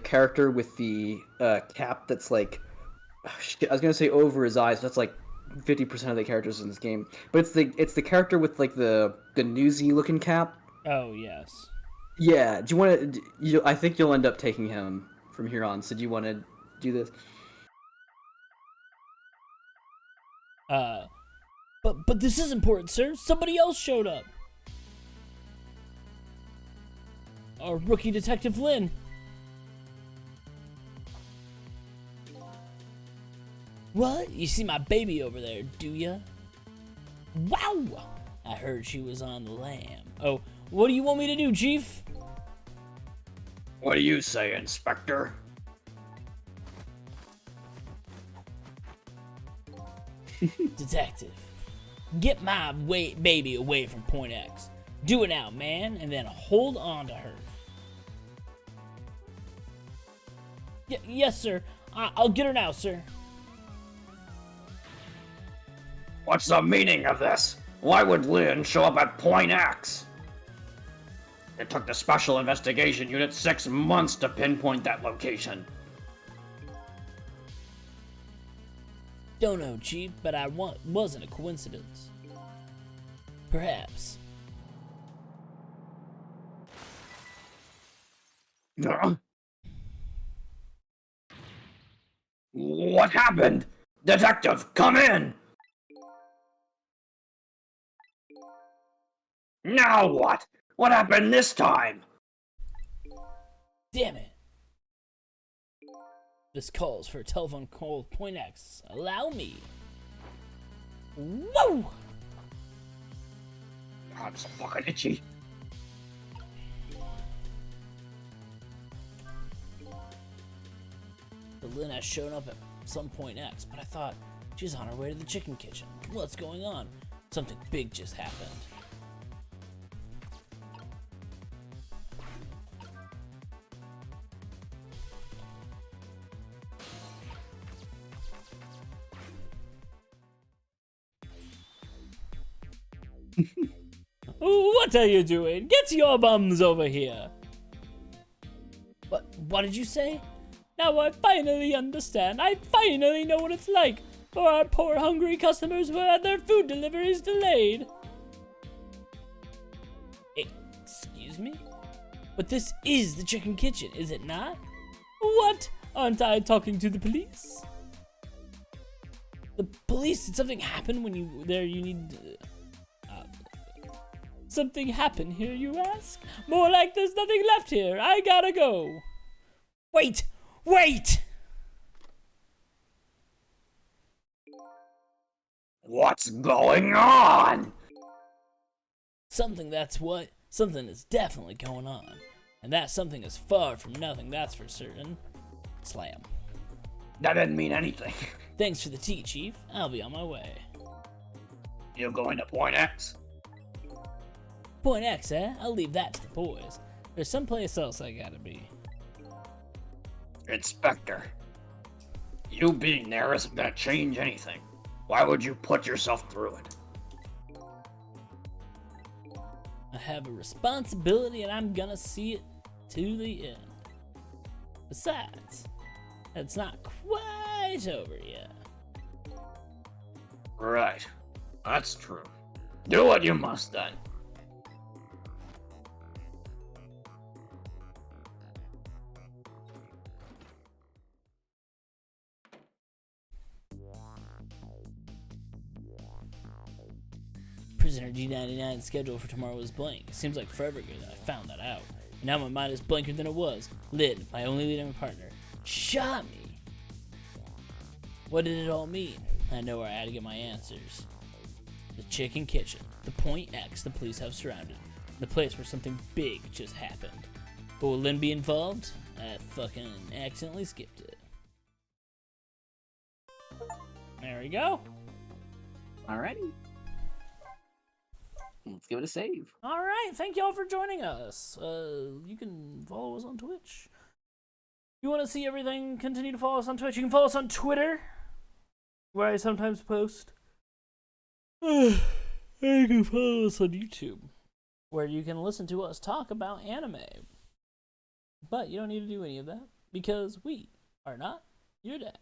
character with the cap that's like, shit, I was gonna say over his eyes. That's like 50% of the characters in this game. But it's the character with like the newsy looking cap. Oh, yes. Yeah. Do you want to? I think you'll end up taking him from here on. So do you want to do this? But this is important, sir. Somebody else showed up. Our rookie detective Lynn. What? You see my baby over there, do ya? Wow! I heard she was on the lam. Oh, what do you want me to do, Chief? What do you say, Inspector? Detective, get my baby away from Point X. Do it now, man, and then hold on to her. Yes, sir. I'll get her now, sir. What's the meaning of this? Why would Lynn show up at Point X? It took the Special Investigation Unit 6 months to pinpoint that location. Don't know, Chief, but wasn't a coincidence. Perhaps. What happened? Detective, come in! Now what? What happened this time? Damn it. This calls for a telephone call with Point X. Allow me. Whoa! I'm so fucking itchy. Lynn has shown up at some Point X, but I thought she's on her way to the chicken kitchen. What's going on? Something big just happened. What are you doing? Get your bums over here. What did you say? Now I finally understand. I finally know what it's like for our poor hungry customers who had their food deliveries delayed. Excuse me? But this is the chicken kitchen, is it not? What? Aren't I talking to the police? The police? Did something happen when you need... something happened here, you ask? More like there's nothing left here. I gotta go. Wait! Wait! What's going on? Something is definitely going on. And that something is far from nothing, that's for certain. Slam. That didn't mean anything. Thanks for the tea, Chief. I'll be on my way. You going to Point X? Point X, eh? I'll leave that to the boys. There's someplace else I gotta be. Inspector, you being there isn't gonna change anything. Why would you put yourself through it? I have a responsibility and I'm gonna see it to the end. Besides, it's not quite over yet. Right. That's true. Do what you must then. Prisoner D99's schedule for tomorrow is blank. Seems like forever ago that I found that out. Now my mind is blanker than it was. Lynn, my only leading partner, shot me. What did it all mean? I know where I had to get my answers. The chicken kitchen, the Point X the police have surrounded, the place where something big just happened. But will Lynn be involved? I fucking accidentally skipped it. There we go. Alrighty. Let's give it a save. All right, thank y'all for joining us. You can follow us on Twitch. If you want to see everything, continue to follow us on Twitch. You can follow us on Twitter, where I sometimes post. And you can follow us on YouTube, where you can listen to us talk about anime. But you don't need to do any of that, because we are not your dad.